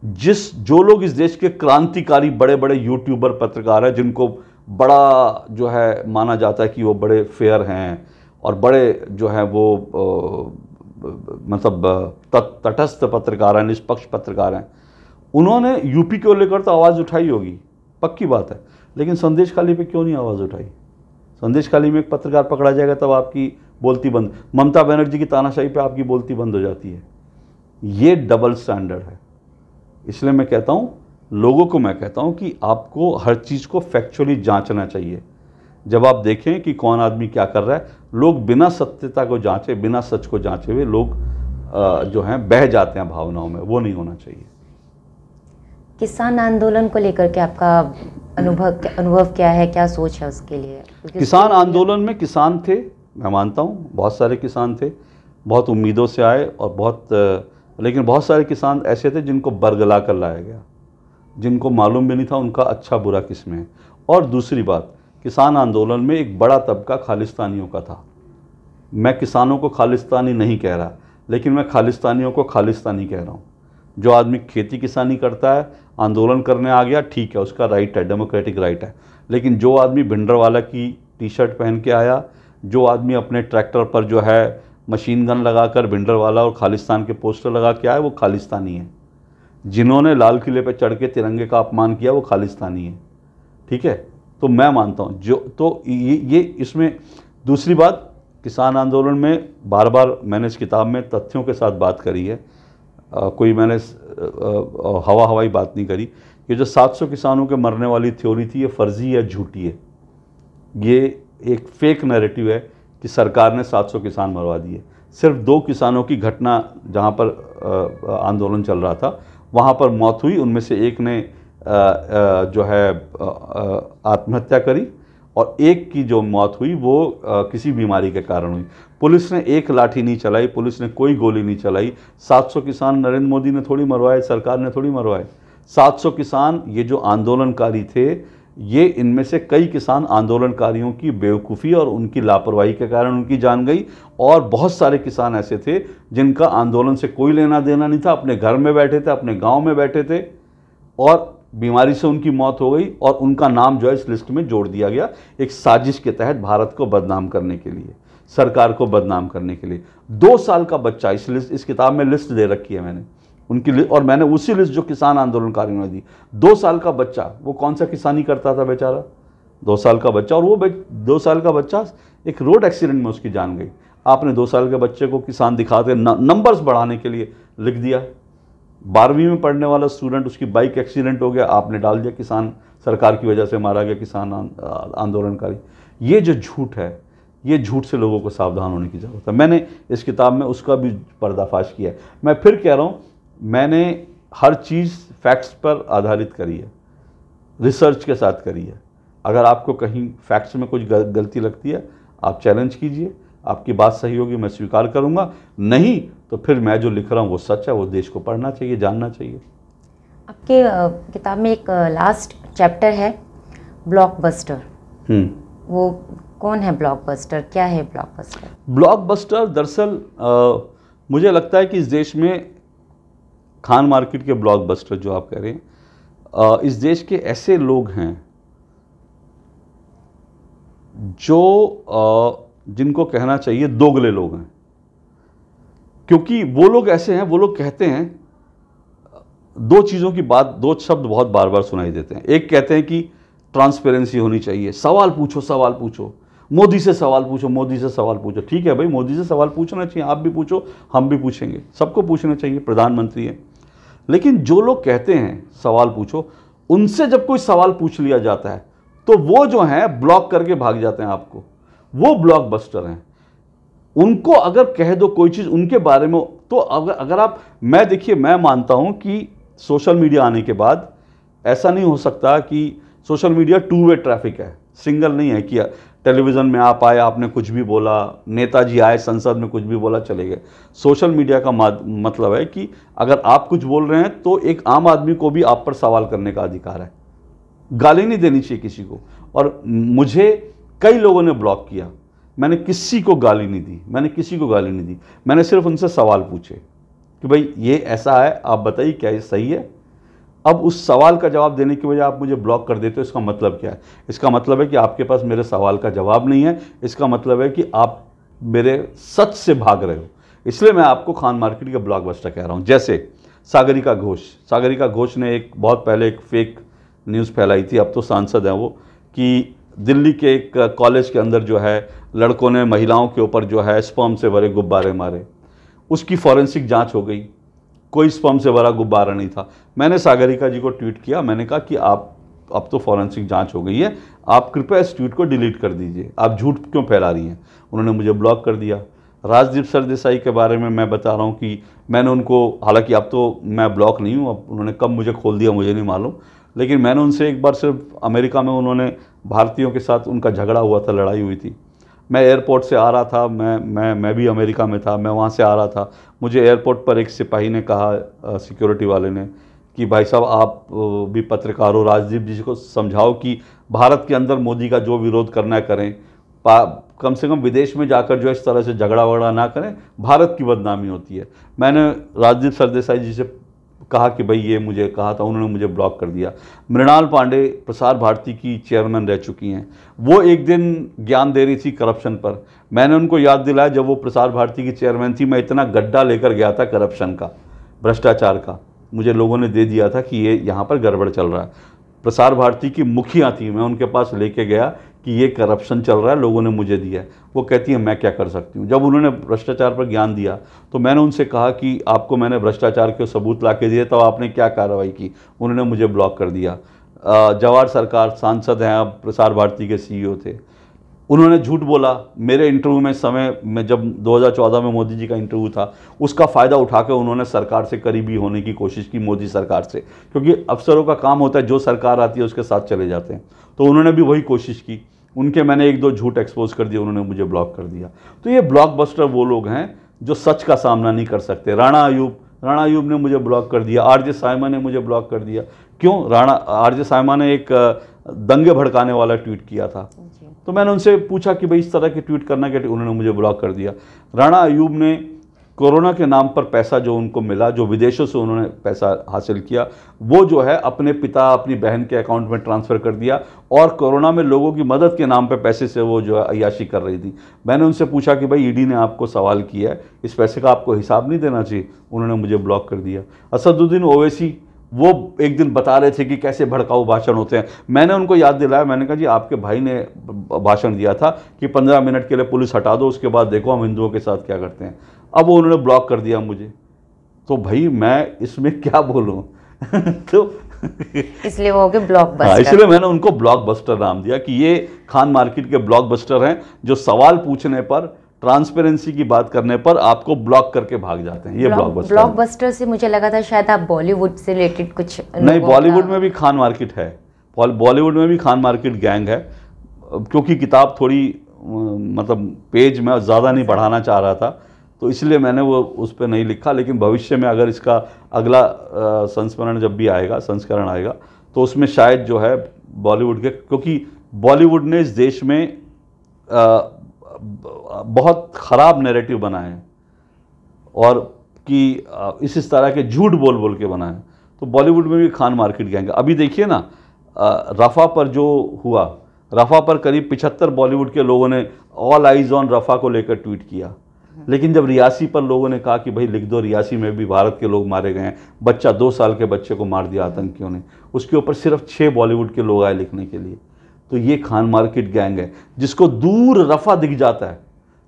जो लोग इस देश के क्रांतिकारी बड़े बड़े यूट्यूबर पत्रकार हैं, जिनको बड़ा जो है माना जाता है कि वो बड़े फेयर हैं और बड़े जो है वो मतलब तटस्थ पत्रकार हैं, निष्पक्ष पत्रकार हैं, उन्होंने यूपी को लेकर तो आवाज़ उठाई होगी, पक्की बात है। लेकिन संदेश खाली पे क्यों नहीं आवाज़ उठाई? संदेशखाली में एक पत्रकार पकड़ा जाएगा तब आपकी बोलती बंद, ममता बनर्जी की तानाशाही पे आपकी बोलती बंद हो जाती है। ये डबल स्टैंडर्ड है। इसलिए मैं कहता हूँ, लोगों को मैं कहता हूँ कि आपको हर चीज़ को फैक्चुअली जांचना चाहिए। जब आप देखें कि कौन आदमी क्या कर रहा है, लोग बिना सत्यता को जांचे, बिना सच को जांचे हुए लोग जो हैं बह जाते हैं भावनाओं में, वो नहीं होना चाहिए। किसान आंदोलन को लेकर के आपका अनुभव क्या है, क्या सोच है उसके लिए? किसान आंदोलन में किसान थे, मैं मानता हूँ बहुत सारे किसान थे, बहुत उम्मीदों से आए और लेकिन बहुत सारे किसान ऐसे थे जिनको बरगला कर लाया गया, जिनको मालूम भी नहीं था उनका अच्छा बुरा किस में है। और दूसरी बात, किसान आंदोलन में एक बड़ा तबका खालिस्तानियों का था। मैं किसानों को खालिस्तानी नहीं कह रहा, लेकिन मैं खालिस्तानियों को खालिस्तानी कह रहा हूँ। जो आदमी खेती किसानी करता है, आंदोलन करने आ गया, ठीक है, उसका राइट है, डेमोक्रेटिक राइट है। लेकिन जो आदमी भिंडरवाला की टी शर्ट पहन के आया, जो आदमी अपने ट्रैक्टर पर जो है मशीन गन लगाकर भिंडरवाला और खालिस्तान के पोस्टर लगा के आया, वो खालिस्तानी है। जिन्होंने लाल किले पर चढ़ के तिरंगे का अपमान किया, वो खालिस्तानी है। ठीक है, तो मैं मानता हूँ ये इसमें दूसरी बात, किसान आंदोलन में बार बार मैंने इस किताब में तथ्यों के साथ बात करी है, कोई मैंने हवाई बात नहीं करी। ये जो 700 किसानों के मरने वाली थ्योरी थी, ये फर्जी है, झूठी है। ये एक फेक नैरेटिव है कि सरकार ने 700 किसान मरवा दिए। सिर्फ 2 किसानों की घटना जहाँ पर आंदोलन चल रहा था वहाँ पर मौत हुई, उनमें से एक ने जो है आत्महत्या करी और एक की जो मौत हुई वो किसी बीमारी के कारण हुई। पुलिस ने एक लाठी नहीं चलाई, पुलिस ने कोई गोली नहीं चलाई। 700 किसान नरेंद्र मोदी ने थोड़ी मरवाए, सरकार ने थोड़ी मरवाए। 700 किसान ये जो आंदोलनकारी थे, ये इनमें से कई किसान आंदोलनकारियों की बेवकूफ़ी और उनकी लापरवाही के कारण उनकी जान गई। और बहुत सारे किसान ऐसे थे जिनका आंदोलन से कोई लेना देना नहीं था, अपने घर में बैठे थे, अपने गाँव में बैठे थे और बीमारी से उनकी मौत हो गई और उनका नाम जो है इस लिस्ट में जोड़ दिया गया, एक साजिश के तहत भारत को बदनाम करने के लिए, सरकार को बदनाम करने के लिए। 2 साल का बच्चा, इस किताब में लिस्ट दे रखी है मैंने उनकी, और मैंने उसी लिस्ट जो किसान आंदोलनकारियों ने दी। 2 साल का बच्चा, वो कौन सा किसानी करता था बेचारा, 2 साल का बच्चा, और वो 2 साल का बच्चा एक रोड एक्सीडेंट में उसकी जान गई। आपने 2 साल के बच्चे को किसान दिखाते नंबर्स बढ़ाने के लिए लिख दिया। 12वीं में पढ़ने वाला स्टूडेंट, उसकी बाइक एक्सीडेंट हो गया, आपने डाल दिया किसान सरकार की वजह से मारा गया, किसान आंदोलनकारी। ये जो झूठ है, ये झूठ से लोगों को सावधान होने की ज़रूरत है। मैंने इस किताब में उसका भी पर्दाफाश किया है। मैं फिर कह रहा हूँ, मैंने हर चीज़ फैक्ट्स पर आधारित करी है, रिसर्च के साथ करी है। अगर आपको कहीं फैक्ट्स में कुछ गलती लगती है, आप चैलेंज कीजिए, आपकी बात सही होगी, मैं स्वीकार करूँगा। नहीं तो फिर मैं जो लिख रहा हूँ वो सच है, वो देश को पढ़ना चाहिए, जानना चाहिए। आपके किताब में एक लास्ट चैप्टर है ब्लॉकबस्टर। वो कौन है ब्लॉकबस्टर, क्या है ब्लॉकबस्टर? ब्लॉकबस्टर दरअसल मुझे लगता है कि इस देश में खान मार्केट के ब्लॉकबस्टर जो आप कह रहे हैं, इस देश के ऐसे लोग हैं जो जिनको कहना चाहिए दोगले लोग हैं। क्योंकि वो लोग ऐसे हैं, वो लोग कहते हैं 2 चीज़ों की बात, 2 शब्द बहुत बार बार सुनाई देते हैं। एक कहते हैं कि ट्रांसपेरेंसी होनी चाहिए, सवाल पूछो, सवाल पूछो, मोदी से सवाल पूछो, मोदी से सवाल पूछो। ठीक है भाई, मोदी से सवाल पूछना चाहिए, आप भी पूछो, हम भी पूछेंगे, सबको पूछना चाहिए, प्रधानमंत्री है। लेकिन जो लोग कहते हैं सवाल पूछो, उनसे जब कोई सवाल पूछ लिया जाता है तो वो जो है ब्लॉक करके भाग जाते हैं आपको, वो ब्लॉकबस्टर हैं। उनको अगर कह दो कोई चीज़ उनके बारे में, तो अगर आप, मैं देखिए, मैं मानता हूं कि सोशल मीडिया आने के बाद ऐसा नहीं हो सकता कि सोशल मीडिया 2 वे ट्रैफिक है, सिंगल नहीं है कि टेलीविज़न में आप आए, आपने कुछ भी बोला, नेताजी आए संसद में कुछ भी बोला, चले गए। सोशल मीडिया का मतलब है कि अगर आप कुछ बोल रहे हैं तो एक आम आदमी को भी आप पर सवाल करने का अधिकार है, गाली नहीं देनी चाहिए किसी को। और मुझे कई लोगों ने ब्लॉक किया, मैंने किसी को गाली नहीं दी, मैंने सिर्फ उनसे सवाल पूछे कि भाई ये ऐसा है, आप बताइए क्या ये सही है। अब उस सवाल का जवाब देने की वजह आप मुझे ब्लॉक कर देते हो, इसका मतलब क्या है? इसका मतलब है कि आपके पास मेरे सवाल का जवाब नहीं है, इसका मतलब है कि आप मेरे सच से भाग रहे हो। इसलिए मैं आपको खान मार्केट के ब्लॉकबस्टर कह रहा हूँ। जैसे सागरिका घोष ने एक बहुत पहले एक फेक न्यूज़ फैलाई थी, अब तो सांसद हैं वो, कि दिल्ली के एक कॉलेज के अंदर जो है लड़कों ने महिलाओं के ऊपर जो है स्पर्म से भरे गुब्बारे मारे, उसकी फॉरेंसिक जांच हो गई, कोई स्पर्म से भरा गुब्बारा नहीं था। मैंने सागरिका जी को ट्वीट किया, मैंने कहा कि आप अब तो फॉरेंसिक जांच हो गई है, आप कृपया इस ट्वीट को डिलीट कर दीजिए, आप झूठ क्यों फैला रही हैं। उन्होंने मुझे ब्लॉक कर दिया। राजदीप सरदेसाई के बारे में मैं बता रहा हूँ कि मैंने उनको, हालांकि अब तो मैं ब्लॉक नहीं हूँ, अब उन्होंने कब मुझे खोल दिया मुझे नहीं मालूम, लेकिन मैंने उनसे एक बार सिर्फ अमेरिका में उन्होंने भारतीयों के साथ उनका झगड़ा हुआ था, लड़ाई हुई थी। मैं एयरपोर्ट से आ रहा था, मैं भी अमेरिका में था, मैं वहाँ से आ रहा था। मुझे एयरपोर्ट पर एक सिपाही ने कहा, सिक्योरिटी वाले ने, कि भाई साहब आप भी पत्रकार हो, राजदीप जी को समझाओ कि भारत के अंदर मोदी का जो विरोध करना है करें, कम से कम विदेश में जाकर जो इस तरह से झगड़ा वगड़ा ना करें, भारत की बदनामी होती है। मैंने राजदीप सरदेसाई जी से कहा कि भाई ये मुझे कहा था, उन्होंने मुझे ब्लॉक कर दिया। मृणाल पांडे प्रसार भारती की चेयरमैन रह चुकी हैं, वो एक दिन ज्ञान दे रही थी करप्शन पर। मैंने उनको याद दिलाया, जब वो प्रसार भारती की चेयरमैन थी, मैं इतना गड्ढा लेकर गया था करप्शन का, भ्रष्टाचार का, मुझे लोगों ने दे दिया था कि ये यहाँ पर गड़बड़ चल रहा है। प्रसार भारती की मुखिया थी, मैं उनके पास लेके गया कि ये करप्शन चल रहा है, लोगों ने मुझे दिया है। वो कहती है मैं क्या कर सकती हूँ। जब उन्होंने भ्रष्टाचार पर ज्ञान दिया तो मैंने उनसे कहा कि आपको मैंने भ्रष्टाचार के सबूत ला के दिए, तब आपने क्या कार्रवाई की। उन्होंने मुझे ब्लॉक कर दिया। जवाहर सरकार सांसद हैं, अब प्रसार भारती के CEO थे, उन्होंने झूठ बोला मेरे इंटरव्यू में, समय में जब 2014 में मोदी जी का इंटरव्यू था, उसका फ़ायदा उठाकर उन्होंने सरकार से करीबी होने की कोशिश की, मोदी सरकार से, क्योंकि अफसरों का काम होता है जो सरकार आती है उसके साथ चले जाते हैं। तो उन्होंने भी वही कोशिश की, उनके मैंने 1-2 झूठ एक्सपोज कर दिए, उन्होंने मुझे ब्लॉक कर दिया। तो ये ब्लॉकबस्टर वो लोग हैं जो सच का सामना नहीं कर सकते। राणा अयूब ने मुझे ब्लॉक कर दिया, RJ सायमा ने मुझे ब्लॉक कर दिया। क्यों? RJ सायमा ने एक दंगे भड़काने वाला ट्वीट किया था, तो मैंने उनसे पूछा कि भाई इस तरह के ट्वीट करना क्या, उन्होंने मुझे ब्लॉक कर दिया। राणा अयूब ने कोरोना के नाम पर पैसा जो उनको मिला, जो विदेशों से उन्होंने पैसा हासिल किया, वो जो है अपने पिता अपनी बहन के अकाउंट में ट्रांसफ़र कर दिया, और कोरोना में लोगों की मदद के नाम पर पैसे से वो जो है अय्याशी कर रही थी। मैंने उनसे पूछा कि भाई ED ने आपको सवाल किया है, इस पैसे का आपको हिसाब नहीं देना चाहिए, उन्होंने मुझे ब्लॉक कर दिया। असदुद्दीन ओवैसी वो एक दिन बता रहे थे कि कैसे भड़काऊ भाषण होते हैं। मैंने उनको याद दिलाया, मैंने कहा जी आपके भाई ने भाषण दिया था कि 15 मिनट के लिए पुलिस हटा दो, उसके बाद देखो हम हिंदुओं के साथ क्या करते हैं। अब वो उन्होंने ब्लॉक कर दिया मुझे, तो भाई मैं इसमें क्या बोलूँ तो इसलिए वो हो गए ब्लॉकबस्टर। हाँ, इसलिए मैंने उनको ब्लॉकबस्टर नाम दिया कि ये खान मार्केट के ब्लॉकबस्टर हैं, जो सवाल पूछने पर, ट्रांसपेरेंसी की बात करने पर आपको ब्लॉक करके भाग जाते हैं। ये ब्लॉकबस्टर से मुझे लगा था शायद आप बॉलीवुड से रिलेटेड कुछ। नहीं, बॉलीवुड में भी खान मार्केट है, बॉलीवुड में भी खान मार्केट गैंग है। क्योंकि किताब थोड़ी मतलब पेज में ज़्यादा नहीं बढ़ाना चाह रहा था, तो इसलिए मैंने वो उस पर नहीं लिखा। लेकिन भविष्य में अगर इसका अगला संस्करण जब भी आएगा, तो उसमें शायद जो है बॉलीवुड के, क्योंकि बॉलीवुड ने इस देश में बहुत ख़राब नैरेटिव बनाए हैं, और कि इस तरह के झूठ बोल के बनाए हैं। तो बॉलीवुड में भी खान मार्केट गैंग है। अभी देखिए ना, रफ़ा पर जो हुआ, रफ़ा पर करीब 75 बॉलीवुड के लोगों ने ऑल आइज ऑन रफ़ा को लेकर ट्वीट किया। लेकिन जब रियासी पर लोगों ने कहा कि भाई लिख दो, रियासी में भी भारत के लोग मारे गए हैं, 2 साल के बच्चे को मार दिया आतंकियों ने, उसके ऊपर सिर्फ 6 बॉलीवुड के लोग आए लिखने के लिए। तो ये खान मार्केट गैंग है जिसको दूर रफ़ा दिख जाता है,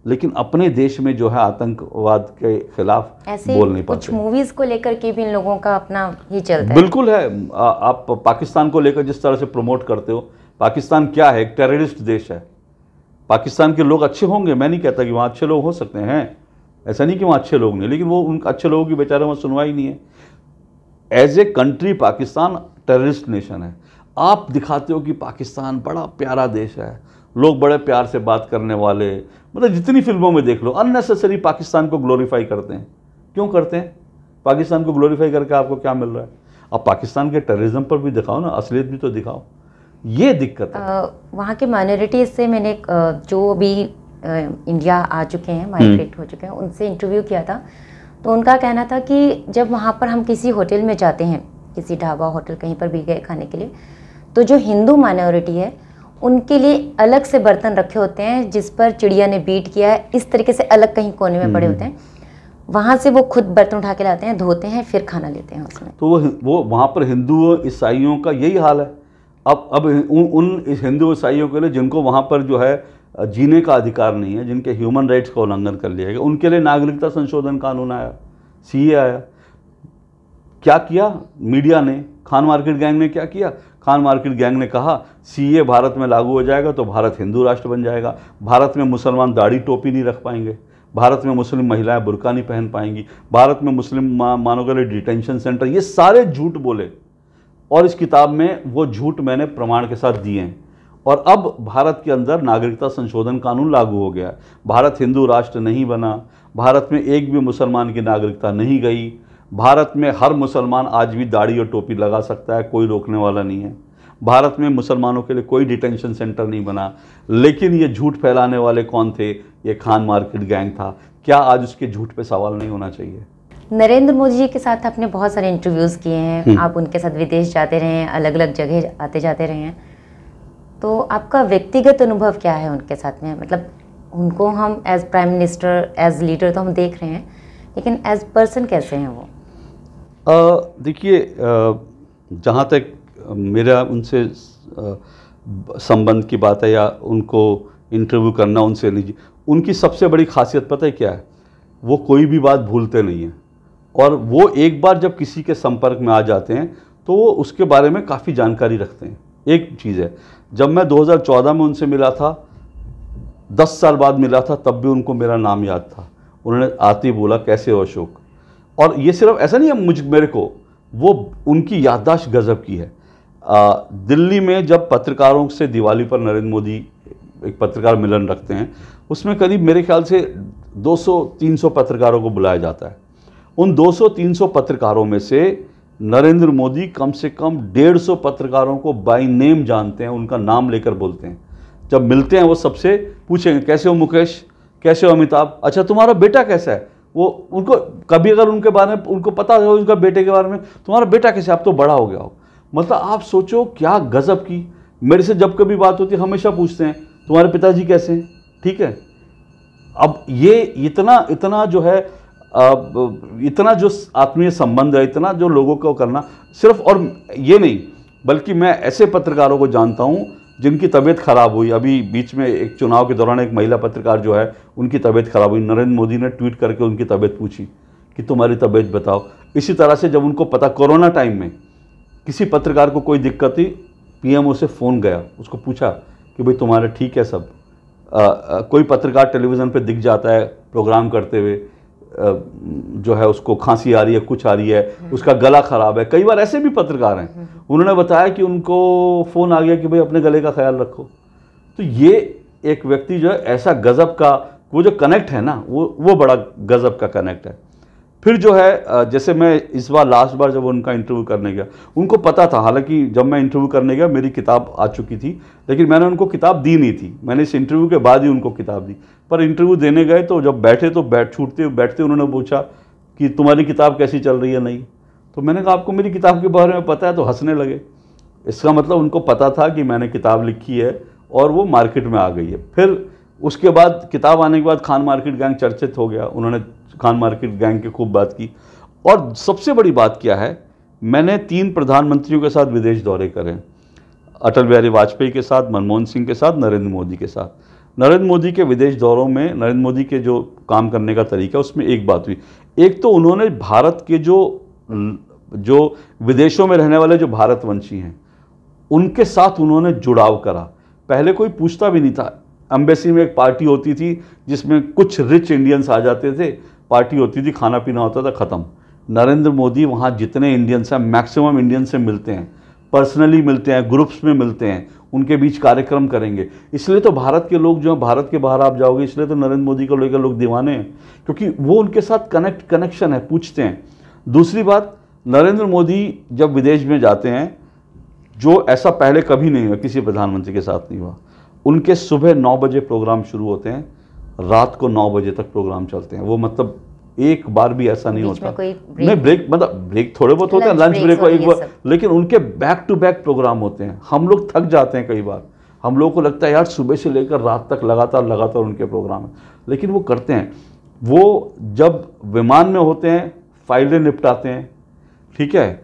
लेकिन अपने देश में जो है आतंकवाद के खिलाफ बोल नहीं पाते। कुछ मूवीज को लेकर के भी इन लोगों का अपना ही चलता है। बिल्कुल है। आप पाकिस्तान को लेकर जिस तरह से प्रमोट करते हो, पाकिस्तान क्या है? एक टेररिस्ट देश है। पाकिस्तान के लोग अच्छे होंगे, मैं नहीं कहता कि वहाँ अच्छे लोग हो सकते हैं, ऐसा नहीं कि वहाँ अच्छे लोग नहीं, लेकिन वो उन अच्छे लोगों की बेचारे वहाँ सुनवाई नहीं है। As a country Pakistan terrorist nation है। आप दिखाते हो कि पाकिस्तान बड़ा प्यारा देश है, लोग बड़े प्यार से बात करने वाले, मतलब जितनी फिल्मों में देख लो अननेसेसरी पाकिस्तान को ग्लोरीफाई करते हैं। क्यों करते हैं? पाकिस्तान को ग्लोरीफाई करके आपको क्या मिल रहा है? आप पाकिस्तान के टेररिज्म पर भी दिखाओ ना, असलियत भी तो दिखाओ। ये दिक्कत है। वहाँ के माइनॉरिटीज से मैंने जो भी इंडिया आ चुके हैं, माइग्रेट हो चुके हैं, उनसे इंटरव्यू किया था। तो उनका कहना था कि जब वहाँ पर हम किसी होटल में जाते हैं, किसी ढाबा होटल कहीं पर भी गए खाने के लिए, तो जो हिंदू माइनॉरिटी है उनके लिए अलग से बर्तन रखे होते हैं जिस पर चिड़िया ने बीट किया है, इस तरीके से अलग कहीं कोने में पड़े होते हैं। वहाँ से वो खुद बर्तन उठा के लाते हैं, धोते हैं, फिर खाना लेते हैं उसमें। तो वो वहाँ पर हिंदुओं ईसाइयों का यही हाल है। अब उन इस हिंदू ईसाइयों के लिए जिनको वहाँ पर जो है जीने का अधिकार नहीं है, जिनके ह्यूमन राइट्स का उल्लंघन कर लिया गया, उनके लिए नागरिकता संशोधन कानून आया, सीए आया। क्या किया मीडिया ने, खान मार्केट गैंग ने क्या किया? खान मार्केट गैंग ने कहा सीए भारत में लागू हो जाएगा तो भारत हिंदू राष्ट्र बन जाएगा, भारत में मुसलमान दाढ़ी टोपी नहीं रख पाएंगे, भारत में मुस्लिम महिलाएं बुर्का नहीं पहन पाएंगी, भारत में मुस्लिम मानों के लिए डिटेंशन सेंटर, ये सारे झूठ बोले। और इस किताब में वो झूठ मैंने प्रमाण के साथ दिए हैं। और अब भारत के अंदर नागरिकता संशोधन कानून लागू हो गया। भारत हिंदू राष्ट्र नहीं बना, भारत में एक भी मुसलमान की नागरिकता नहीं गई, भारत में हर मुसलमान आज भी दाढ़ी और टोपी लगा सकता है, कोई रोकने वाला नहीं है, भारत में मुसलमानों के लिए कोई डिटेंशन सेंटर नहीं बना। लेकिन ये झूठ फैलाने वाले कौन थे? ये खान मार्केट गैंग था। क्या आज उसके झूठ पे सवाल नहीं होना चाहिए? नरेंद्र मोदी जी के साथ आपने बहुत सारे इंटरव्यूज़ किए हैं, आप उनके साथ विदेश जाते रहे हैं, अलग अलग जगह आते जाते रहे हैं, तो आपका व्यक्तिगत अनुभव क्या है उनके साथ में? मतलब उनको हम as prime minister, as leader तो हम देख रहे हैं, लेकिन एज पर्सन कैसे हैं वो? देखिए, जहाँ तक मेरा उनसे संबंध की बात है या उनको इंटरव्यू करना उनसे लीजिए, उनकी सबसे बड़ी खासियत पता है क्या है? वो कोई भी बात भूलते नहीं हैं। और वो एक बार जब किसी के संपर्क में आ जाते हैं तो वो उसके बारे में काफ़ी जानकारी रखते हैं। एक चीज़ है, जब मैं 2014 में उनसे मिला था, 10 साल बाद मिला था, तब भी उनको मेरा नाम याद था। उन्होंने आते ही बोला कैसे हो अशोक। और ये सिर्फ ऐसा नहीं है मेरे को, वो उनकी याददाश्त गज़ब की है। दिल्ली में जब पत्रकारों से दिवाली पर नरेंद्र मोदी एक पत्रकार मिलन रखते हैं, उसमें करीब मेरे ख्याल से 200-300 पत्रकारों को बुलाया जाता है। उन 200-300 पत्रकारों में से नरेंद्र मोदी कम से कम 150 पत्रकारों को बाय नेम जानते हैं, उनका नाम लेकर बोलते हैं। जब मिलते हैं वो सबसे पूछेंगे कैसे हो मुकेश, कैसे हो अमिताभ, अच्छा तुम्हारा बेटा कैसा है। वो उनको कभी अगर उनके बारे में उनको पता हो उनका बेटे के बारे में, तुम्हारा बेटा कैसे, आप तो बड़ा हो गया हो। मतलब आप सोचो क्या गजब की। मेरे से जब कभी बात होती है हमेशा पूछते हैं तुम्हारे पिताजी कैसे हैं, ठीक है। अब ये इतना जो है, इतना जो आत्मीय संबंध है, इतना जो लोगों को करना, सिर्फ और ये नहीं बल्कि मैं ऐसे पत्रकारों को जानता हूँ जिनकी तबीयत खराब हुई। अभी बीच में एक चुनाव के दौरान एक महिला पत्रकार जो है उनकी तबीयत खराब हुई, नरेंद्र मोदी ने ट्वीट करके उनकी तबीयत पूछी कि तुम्हारी तबीयत बताओ। इसी तरह से जब उनको पता कोरोना टाइम में किसी पत्रकार को कोई दिक्कत थी, पीएमओ से फ़ोन गया, उसको पूछा कि भाई तुम्हारे ठीक है सब। कोई पत्रकार टेलीविज़न पे दिख जाता है प्रोग्राम करते हुए, जो है उसको खांसी आ रही है, कुछ आ रही है, उसका गला ख़राब है, कई बार ऐसे भी पत्रकार हैं, उन्होंने बताया कि उनको फ़ोन आ गया कि भाई अपने गले का ख्याल रखो। तो ये एक व्यक्ति जो है ऐसा गज़ब का, वो जो कनेक्ट है ना, वो बड़ा गज़ब का कनेक्ट है। फिर जो है जैसे मैं इस बार लास्ट बार जब उनका इंटरव्यू करने गया, उनको पता था, हालांकि जब मैं इंटरव्यू करने गया मेरी किताब आ चुकी थी, लेकिन मैंने उनको किताब दी नहीं थी, मैंने इस इंटरव्यू के बाद ही उनको किताब दी। पर इंटरव्यू देने गए तो जब बैठे तो बैठते उन्होंने पूछा कि तुम्हारी किताब कैसी चल रही है नहीं। तो मैंने कहा आपको मेरी किताब के बारे में पता है, तो हंसने लगे। इसका मतलब उनको पता था कि मैंने किताब लिखी है और वो मार्केट में आ गई है। फिर उसके बाद किताब आने के बाद खान मार्केट गैंग चर्चित हो गया, उन्होंने खान मार्केट गैंग की खूब बात की। और सबसे बड़ी बात क्या है, मैंने 3 प्रधानमंत्रियों के साथ विदेश दौरे करे, अटल बिहारी वाजपेयी के साथ, मनमोहन सिंह के साथ, नरेंद्र मोदी के साथ। नरेंद्र मोदी के विदेश दौरों में नरेंद्र मोदी के जो काम करने का तरीका, उसमें एक बात हुई। एक तो उन्होंने भारत के जो विदेशों में रहने वाले जो भारतवंशी हैं उनके साथ उन्होंने जुड़ाव करा। पहले कोई पूछता भी नहीं था। एम्बेसी में एक पार्टी होती थी जिसमें कुछ रिच इंडियंस आ जाते थे, पार्टी होती थी, खाना पीना होता था, ख़त्म। नरेंद्र मोदी वहाँ जितने इंडियंस हैं मैक्सिमम इंडियंस से मिलते हैं, पर्सनली मिलते हैं, ग्रुप्स में मिलते हैं, उनके बीच कार्यक्रम करेंगे। इसलिए तो भारत के लोग जो हैं, भारत के बाहर आप जाओगे, इसलिए तो नरेंद्र मोदी को लेकर लोग दीवाने हैं, क्योंकि वो उनके साथ कनेक्शन है, पूछते हैं। दूसरी बात, नरेंद्र मोदी जब विदेश में जाते हैं, जो ऐसा पहले कभी नहीं हुआ, किसी प्रधानमंत्री के साथ नहीं हुआ, उनके सुबह 9 बजे प्रोग्राम शुरू होते हैं, रात को 9 बजे तक प्रोग्राम चलते हैं। वो मतलब एक बार भी ऐसा नहीं होता, नहीं ब्रेक, मतलब ब्रेक थोड़े बहुत होते हैं, लंच ब्रेक एक बार, लेकिन उनके बैक टू बैक प्रोग्राम होते हैं। हम लोग थक जाते हैं कई बार, हम लोगों को लगता है यार सुबह से लेकर रात तक लगातार उनके प्रोग्राम है, लेकिन वो करते हैं। वो जब विमान में होते हैं फाइलें निपटाते हैं, ठीक है।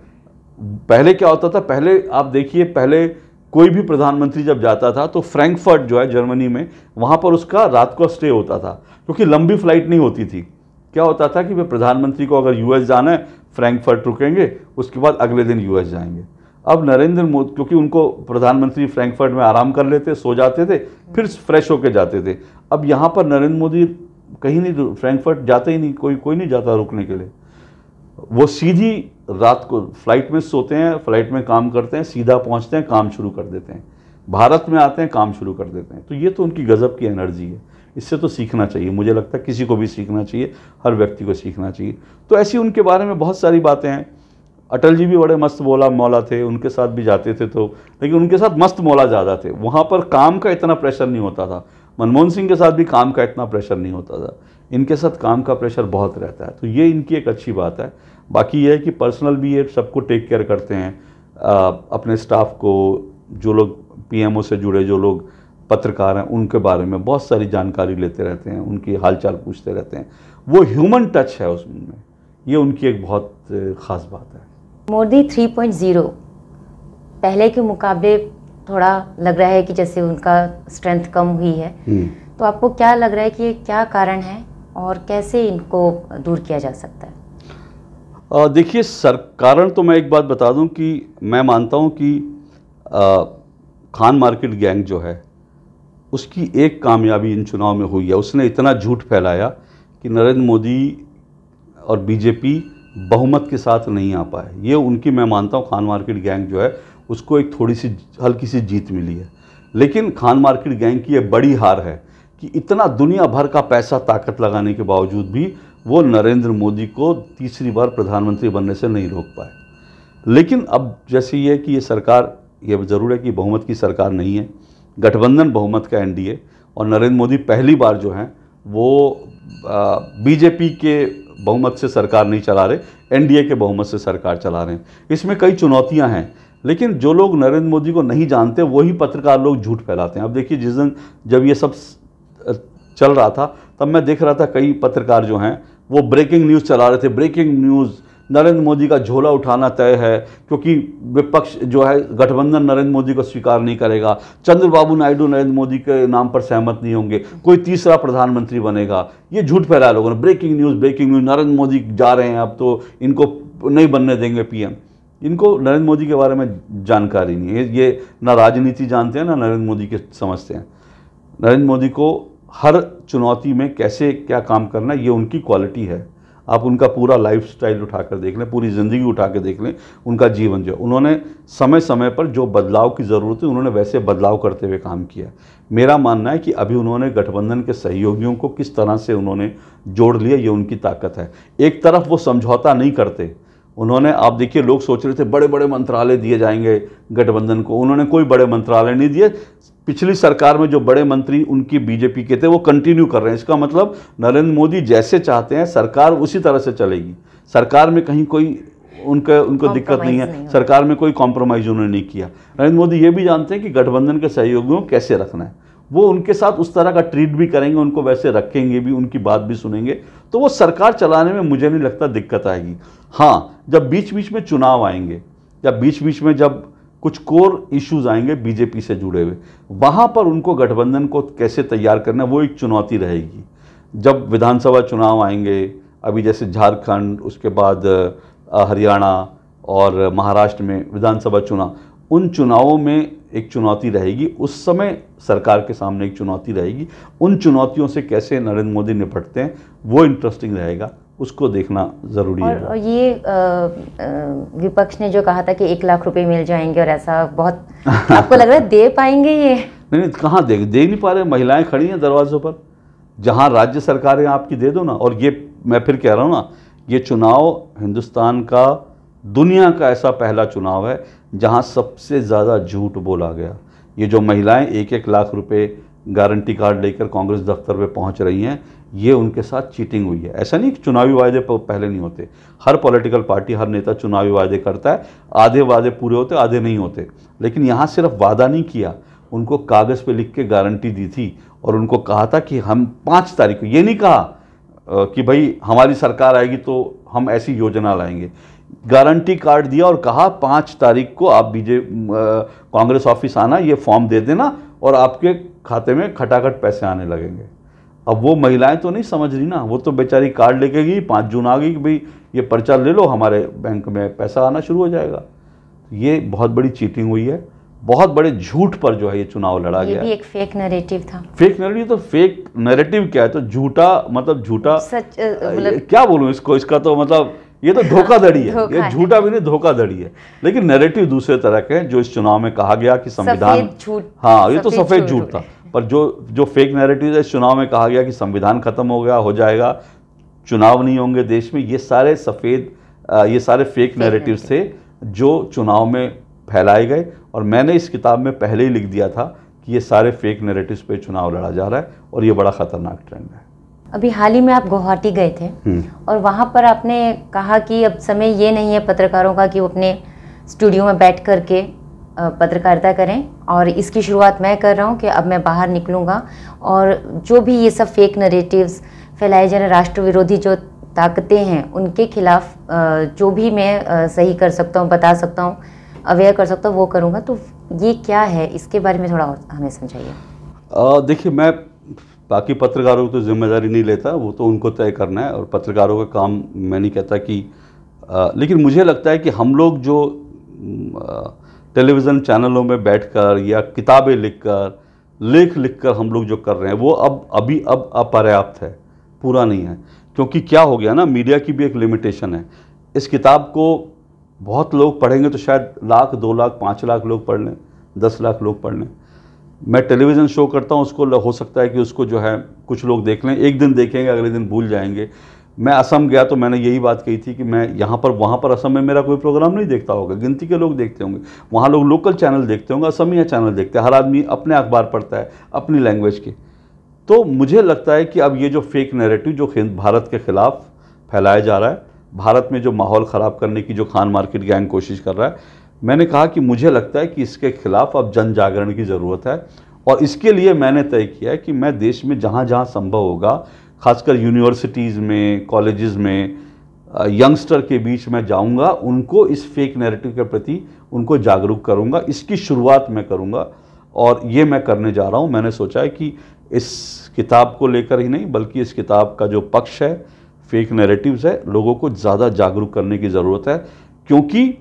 पहले क्या होता था, पहले आप देखिए, पहले कोई भी प्रधानमंत्री जब जाता था तो फ्रैंकफर्ट जो है जर्मनी में, वहाँ पर उसका रात को स्टे होता था, क्योंकि लंबी फ्लाइट नहीं होती थी। क्या होता था कि वे प्रधानमंत्री को अगर यूएस जाना है फ्रैंकफर्ट रुकेंगे, उसके बाद अगले दिन यूएस जाएंगे। अब नरेंद्र मोदी, क्योंकि उनको प्रधानमंत्री फ्रैंकफर्ट में आराम कर लेते, सो जाते थे, फिर फ्रेश होके जाते थे। अब यहाँ पर नरेंद्र मोदी कहीं नहीं, फ्रैंकफर्ट जाते ही नहीं, कोई नहीं जाता रुकने के लिए। वो सीधी रात को फ्लाइट में सोते हैं, फ्लाइट में काम करते हैं, सीधा पहुँचते हैं, काम शुरू कर देते हैं, भारत में आते हैं, काम शुरू कर देते हैं। तो ये तो उनकी गजब की एनर्जी है, इससे तो सीखना चाहिए। मुझे लगता है किसी को भी सीखना चाहिए, हर व्यक्ति को सीखना चाहिए। तो ऐसी उनके बारे में बहुत सारी बातें हैं। अटल जी भी बड़े मस्त मौला थे, उनके साथ भी जाते थे तो, लेकिन उनके साथ मस्त मौला ज़्यादा थे, वहाँ पर काम का इतना प्रेशर नहीं होता था। मनमोहन सिंह के साथ भी काम का इतना प्रेशर नहीं होता था, इनके साथ काम का प्रेशर बहुत रहता है। तो ये इनकी एक अच्छी बात है। बाकी ये है कि पर्सनल भी ये सबको टेक केयर करते हैं, अपने स्टाफ को, जो लोग पीएमओ से जुड़े, जो लोग पत्रकार हैं, उनके बारे में बहुत सारी जानकारी लेते रहते हैं, उनकी हालचाल पूछते रहते हैं। वो ह्यूमन टच है उसमें, ये उनकी एक बहुत ख़ास बात है। मोदी 3.0 पहले के मुकाबले थोड़ा लग रहा है कि जैसे उनका स्ट्रेंथ कम हुई है, तो आपको क्या लग रहा है कि ये क्या कारण है और कैसे इनको दूर किया जा सकता है? देखिए कारण तो मैं एक बात बता दूं कि मैं मानता हूं कि खान मार्केट गैंग जो है उसकी एक कामयाबी इन चुनाव में हुई है। उसने इतना झूठ फैलाया कि नरेंद्र मोदी और बीजेपी बहुमत के साथ नहीं आ पाए। ये उनकी, मैं मानता हूँ, खान मार्केट गैंग जो है उसको एक थोड़ी सी हल्की सी जीत मिली है। लेकिन खान मार्केट गैंग की ये बड़ी हार है कि इतना दुनिया भर का पैसा ताकत लगाने के बावजूद भी वो नरेंद्र मोदी को तीसरी बार प्रधानमंत्री बनने से नहीं रोक पाए। लेकिन अब जैसे ये कि ये सरकार, ये ज़रूर है कि बहुमत की सरकार नहीं है, गठबंधन बहुमत का एनडीए, और नरेंद्र मोदी पहली बार जो हैं वो बीजेपी के बहुमत से सरकार नहीं चला रहे, एनडीए के बहुमत से सरकार चला रहे हैं। इसमें कई चुनौतियां हैं, लेकिन जो लोग नरेंद्र मोदी को नहीं जानते वही पत्रकार लोग झूठ फैलाते हैं। अब देखिए, जिस दिन जब ये सब चल रहा था तब मैं देख रहा था कई पत्रकार जो हैं वो ब्रेकिंग न्यूज़ चला रहे थे। ब्रेकिंग न्यूज़, नरेंद्र मोदी का झोला उठाना तय है क्योंकि विपक्ष जो है गठबंधन नरेंद्र मोदी को स्वीकार नहीं करेगा, चंद्रबाबू नायडू नरेंद्र मोदी के नाम पर सहमत नहीं होंगे, कोई तीसरा प्रधानमंत्री बनेगा। ये झूठ फैलाया लोगों ने। ब्रेकिंग न्यूज़, नरेंद्र मोदी जा रहे हैं, अब तो इनको नहीं बनने देंगे पीएम। इनको नरेंद्र मोदी के बारे में जानकारी नहीं है, ये ना राजनीति जानते हैं ना नरेंद्र मोदी के समझते हैं। नरेंद्र मोदी को हर चुनौती में कैसे क्या काम करना है, ये उनकी क्वालिटी है। आप उनका पूरा लाइफस्टाइल उठाकर देख लें, पूरी ज़िंदगी उठा के देख लें, उनका जीवन जो उन्होंने समय समय पर जो बदलाव की ज़रूरत है उन्होंने वैसे बदलाव करते हुए काम किया। मेरा मानना है कि अभी उन्होंने गठबंधन के सहयोगियों को किस तरह से उन्होंने जोड़ लिया, ये उनकी ताकत है। एक तरफ वो समझौता नहीं करते, उन्होंने, आप देखिए, लोग सोच रहे थे बड़े बड़े मंत्रालय दिए जाएंगे गठबंधन को, उन्होंने कोई बड़े मंत्रालय नहीं दिए। पिछली सरकार में जो बड़े मंत्री उनकी बीजेपी के थे वो कंटिन्यू कर रहे हैं। इसका मतलब नरेंद्र मोदी जैसे चाहते हैं सरकार उसी तरह से चलेगी। सरकार में कहीं कोई उनको दिक्कत नहीं है, सरकार में कोई कॉम्प्रोमाइज़ उन्होंने नहीं किया। नरेंद्र मोदी ये भी जानते हैं कि गठबंधन के सहयोगियों को कैसे रखना है, वो उनके साथ उस तरह का ट्रीट भी करेंगे, उनको वैसे रखेंगे भी, उनकी बात भी सुनेंगे, तो वो सरकार चलाने में मुझे नहीं लगता दिक्कत आएगी। हाँ, जब बीच बीच में चुनाव आएंगे या बीच बीच में जब कुछ कोर इश्यूज आएंगे बीजेपी से जुड़े हुए, वहाँ पर उनको गठबंधन को कैसे तैयार करना, वो एक चुनौती रहेगी। जब विधानसभा चुनाव आएंगे, अभी जैसे झारखंड, उसके बाद हरियाणा और महाराष्ट्र में विधानसभा चुनाव, उन चुनावों में एक चुनौती रहेगी। उस समय सरकार के सामने एक चुनौती रहेगी। उन चुनौतियों से कैसे नरेंद्र मोदी निपटते हैं वो इंटरेस्टिंग रहेगा, उसको देखना ज़रूरी है। और ये विपक्ष ने जो कहा था कि 1 लाख रुपए मिल जाएंगे और ऐसा, बहुत आपको लग रहा है दे पाएंगे ये? नहीं, कहाँ दे नहीं पा रहे। महिलाएं खड़ी हैं दरवाज़ों पर, जहाँ राज्य सरकारें आपकी दे दो ना। और ये मैं फिर कह रहा हूँ ना, ये चुनाव हिंदुस्तान का, दुनिया का ऐसा पहला चुनाव है जहाँ सबसे ज़्यादा झूठ बोला गया। ये जो महिलाएं 1-1 लाख रुपए गारंटी कार्ड लेकर कांग्रेस दफ्तर पे पहुंच रही हैं, ये उनके साथ चीटिंग हुई है। ऐसा नहीं कि चुनावी वायदे पहले नहीं होते, हर पॉलिटिकल पार्टी, हर नेता चुनावी वायदे करता है, आधे वादे पूरे होते, आधे नहीं होते। लेकिन यहाँ सिर्फ वादा नहीं किया, उनको कागज़ पे लिख के गारंटी दी थी और उनको कहा था कि हम 5 तारीख को, ये नहीं कहा कि भाई हमारी सरकार आएगी तो हम ऐसी योजना लाएंगे। गारंटी कार्ड दिया और कहा 5 तारीख को आप कांग्रेस ऑफिस आना, ये फॉर्म दे देना और आपके खाते में खटाखट पैसे आने लगेंगे। अब वो महिलाएं तो नहीं समझ रही ना, वो तो बेचारी कार्ड लेके गई, 5 जून आ गई कि भाई ये पर्चा ले लो, हमारे बैंक में पैसा आना शुरू हो जाएगा। ये बहुत बड़ी चीटिंग हुई है, बहुत बड़े झूठ पर जो है ये चुनाव लड़ा गया। ये भी एक फेक नैरेटिव था। फेक नैरेटिव तो फेक नैरेटिव क्या है, तो झूठा, मतलब झूठा सच, मतलब क्या बोलूं इसको, इसका तो मतलब ये तो धोखाधड़ी है। ये झूठा भी नहीं, धोखाधड़ी है। लेकिन नैरेटिव दूसरे तरह के हैं। जो इस चुनाव में कहा गया कि संविधान, हाँ ये तो सफेद झूठ था, पर जो फेक नैरेटिव है, इस चुनाव में कहा गया कि संविधान खत्म हो गया, हो जाएगा, चुनाव नहीं होंगे देश में, ये सारे ये सारे फेक नैरेटिव थे जो चुनाव में फैलाए गए। और मैंने इस किताब में पहले ही लिख दिया था कि ये सारे फेक नैरेटिव्स पे चुनाव लड़ा जा रहा है और ये बड़ा खतरनाक ट्रेंड है। अभी हाल ही में आप गुवाहाटी गए थे और वहाँ पर आपने कहा कि अब समय ये नहीं है पत्रकारों का कि वो अपने स्टूडियो में बैठ करके पत्रकारिता करें, और इसकी शुरुआत मैं कर रहा हूँ कि अब मैं बाहर निकलूँगा और जो भी ये सब फेक नैरेटिव्स फैलाए जा रहे, राष्ट्र विरोधी जो ताकतें हैं, उनके खिलाफ जो भी मैं सही कर सकता हूँ, बता सकता हूँ, अवेयर कर सकता हूँ, वो करूँगा। तो ये क्या है, इसके बारे में थोड़ा और हमें समझाइए। देखिए, मैं बाकी पत्रकारों की तो जिम्मेदारी नहीं लेता, वो तो उनको तय करना है और पत्रकारों का काम मैं नहीं कहता कि लेकिन मुझे लगता है कि हम लोग जो टेलीविज़न चैनलों में बैठकर या किताबें लिखकर, लेख लिखकर हम लोग जो कर रहे हैं, वो अब अपर्याप्त है, पूरा नहीं है। क्योंकि क्या हो गया ना, मीडिया की भी एक लिमिटेशन है। इस किताब को बहुत लोग पढ़ेंगे तो शायद 1 लाख, 2 लाख, 5 लाख लोग पढ़ लें, 10 लाख लोग पढ़ लें। मैं टेलीविज़न शो करता हूँ, उसको हो सकता है कि उसको जो है कुछ लोग देख लें, एक दिन देखेंगे, अगले दिन भूल जाएंगे। मैं असम गया तो मैंने यही बात कही थी कि मैं यहाँ पर, वहाँ पर असम में मेरा कोई प्रोग्राम नहीं देखता होगा, गिनती के लोग देखते होंगे। वहाँ लोग लोकल चैनल देखते होंगे, असमिया चैनल देखते हैं, हर आदमी अपने अखबार पढ़ता है अपनी लैंग्वेज के। तो मुझे लगता है कि अब ये जो फेक नैरेटिव जो भारत के खिलाफ फैलाया जा रहा है, भारत में जो माहौल ख़राब करने की जो खान मार्केट गैंग कोशिश कर रहा है, मैंने कहा कि मुझे लगता है कि इसके खिलाफ अब जन जागरण की ज़रूरत है। और इसके लिए मैंने तय किया है कि मैं देश में जहाँ जहाँ संभव होगा, खासकर यूनिवर्सिटीज़ में, कॉलेजेस में, यंगस्टर के बीच में जाऊँगा, उनको इस फेक नैरेटिव के प्रति उनको जागरूक करूँगा। इसकी शुरुआत मैं करूँगा और ये मैं करने जा रहा हूँ। मैंने सोचा है कि इस किताब को लेकर ही नहीं, बल्कि इस किताब का जो पक्ष है, फेक नैरेटिव्स है, लोगों को ज़्यादा जागरूक करने की ज़रूरत है। क्योंकि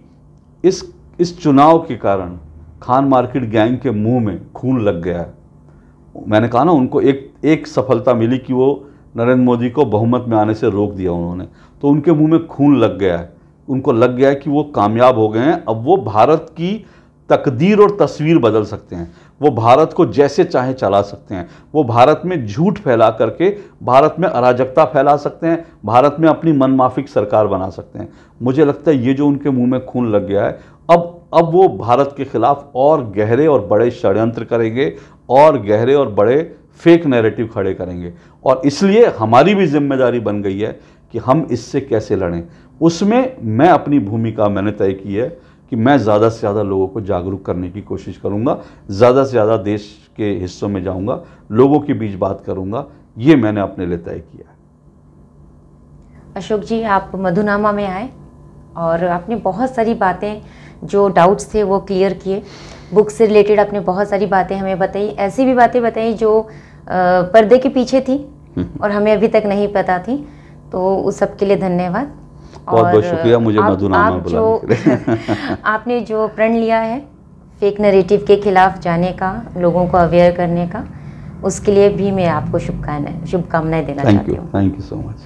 इस चुनाव के कारण खान मार्केट गैंग के मुंह में खून लग गया है। मैंने कहा ना, उनको एक सफलता मिली कि वो नरेंद्र मोदी को बहुमत में आने से रोक दिया उन्होंने, तो उनके मुंह में खून लग गया है। उनको लग गया है कि वो कामयाब हो गए हैं, अब वो भारत की तकदीर और तस्वीर बदल सकते हैं, वो भारत को जैसे चाहे चला सकते हैं, वो भारत में झूठ फैला करके भारत में अराजकता फैला सकते हैं, भारत में अपनी मनमाफिक सरकार बना सकते हैं। मुझे लगता है ये जो उनके मुंह में खून लग गया है, अब वो भारत के खिलाफ और गहरे और बड़े षड्यंत्र करेंगे और गहरे और बड़े फेक नैरेटिव खड़े करेंगे। और इसलिए हमारी भी जिम्मेदारी बन गई है कि हम इससे कैसे लड़ें। उसमें मैं अपनी भूमिका मैंने तय की है कि मैं ज़्यादा से ज़्यादा लोगों को जागरूक करने की कोशिश करूँगा, ज़्यादा से ज़्यादा देश के हिस्सों में जाऊँगा, लोगों के बीच बात करूँगा। ये मैंने अपने लिए तय किया है। अशोक जी, आप मधुनामा में आए और आपने बहुत सारी बातें, जो डाउट्स थे वो क्लियर किए। बुक से रिलेटेड आपने बहुत सारी बातें हमें बताई, ऐसी भी बातें बताई जो पर्दे के पीछे थी और हमें अभी तक नहीं पता थी। तो उस सब के लिए धन्यवाद। बहुत बहुत शुक्रिया मुझे मधुनामा बुलाने के लिए। आपने जो प्रण लिया है फेक नैरेटिव के खिलाफ जाने का, लोगों को अवेयर करने का, उसके लिए भी मैं आपको शुभकामनाएं देना चाहती हूँ। Thank you so much.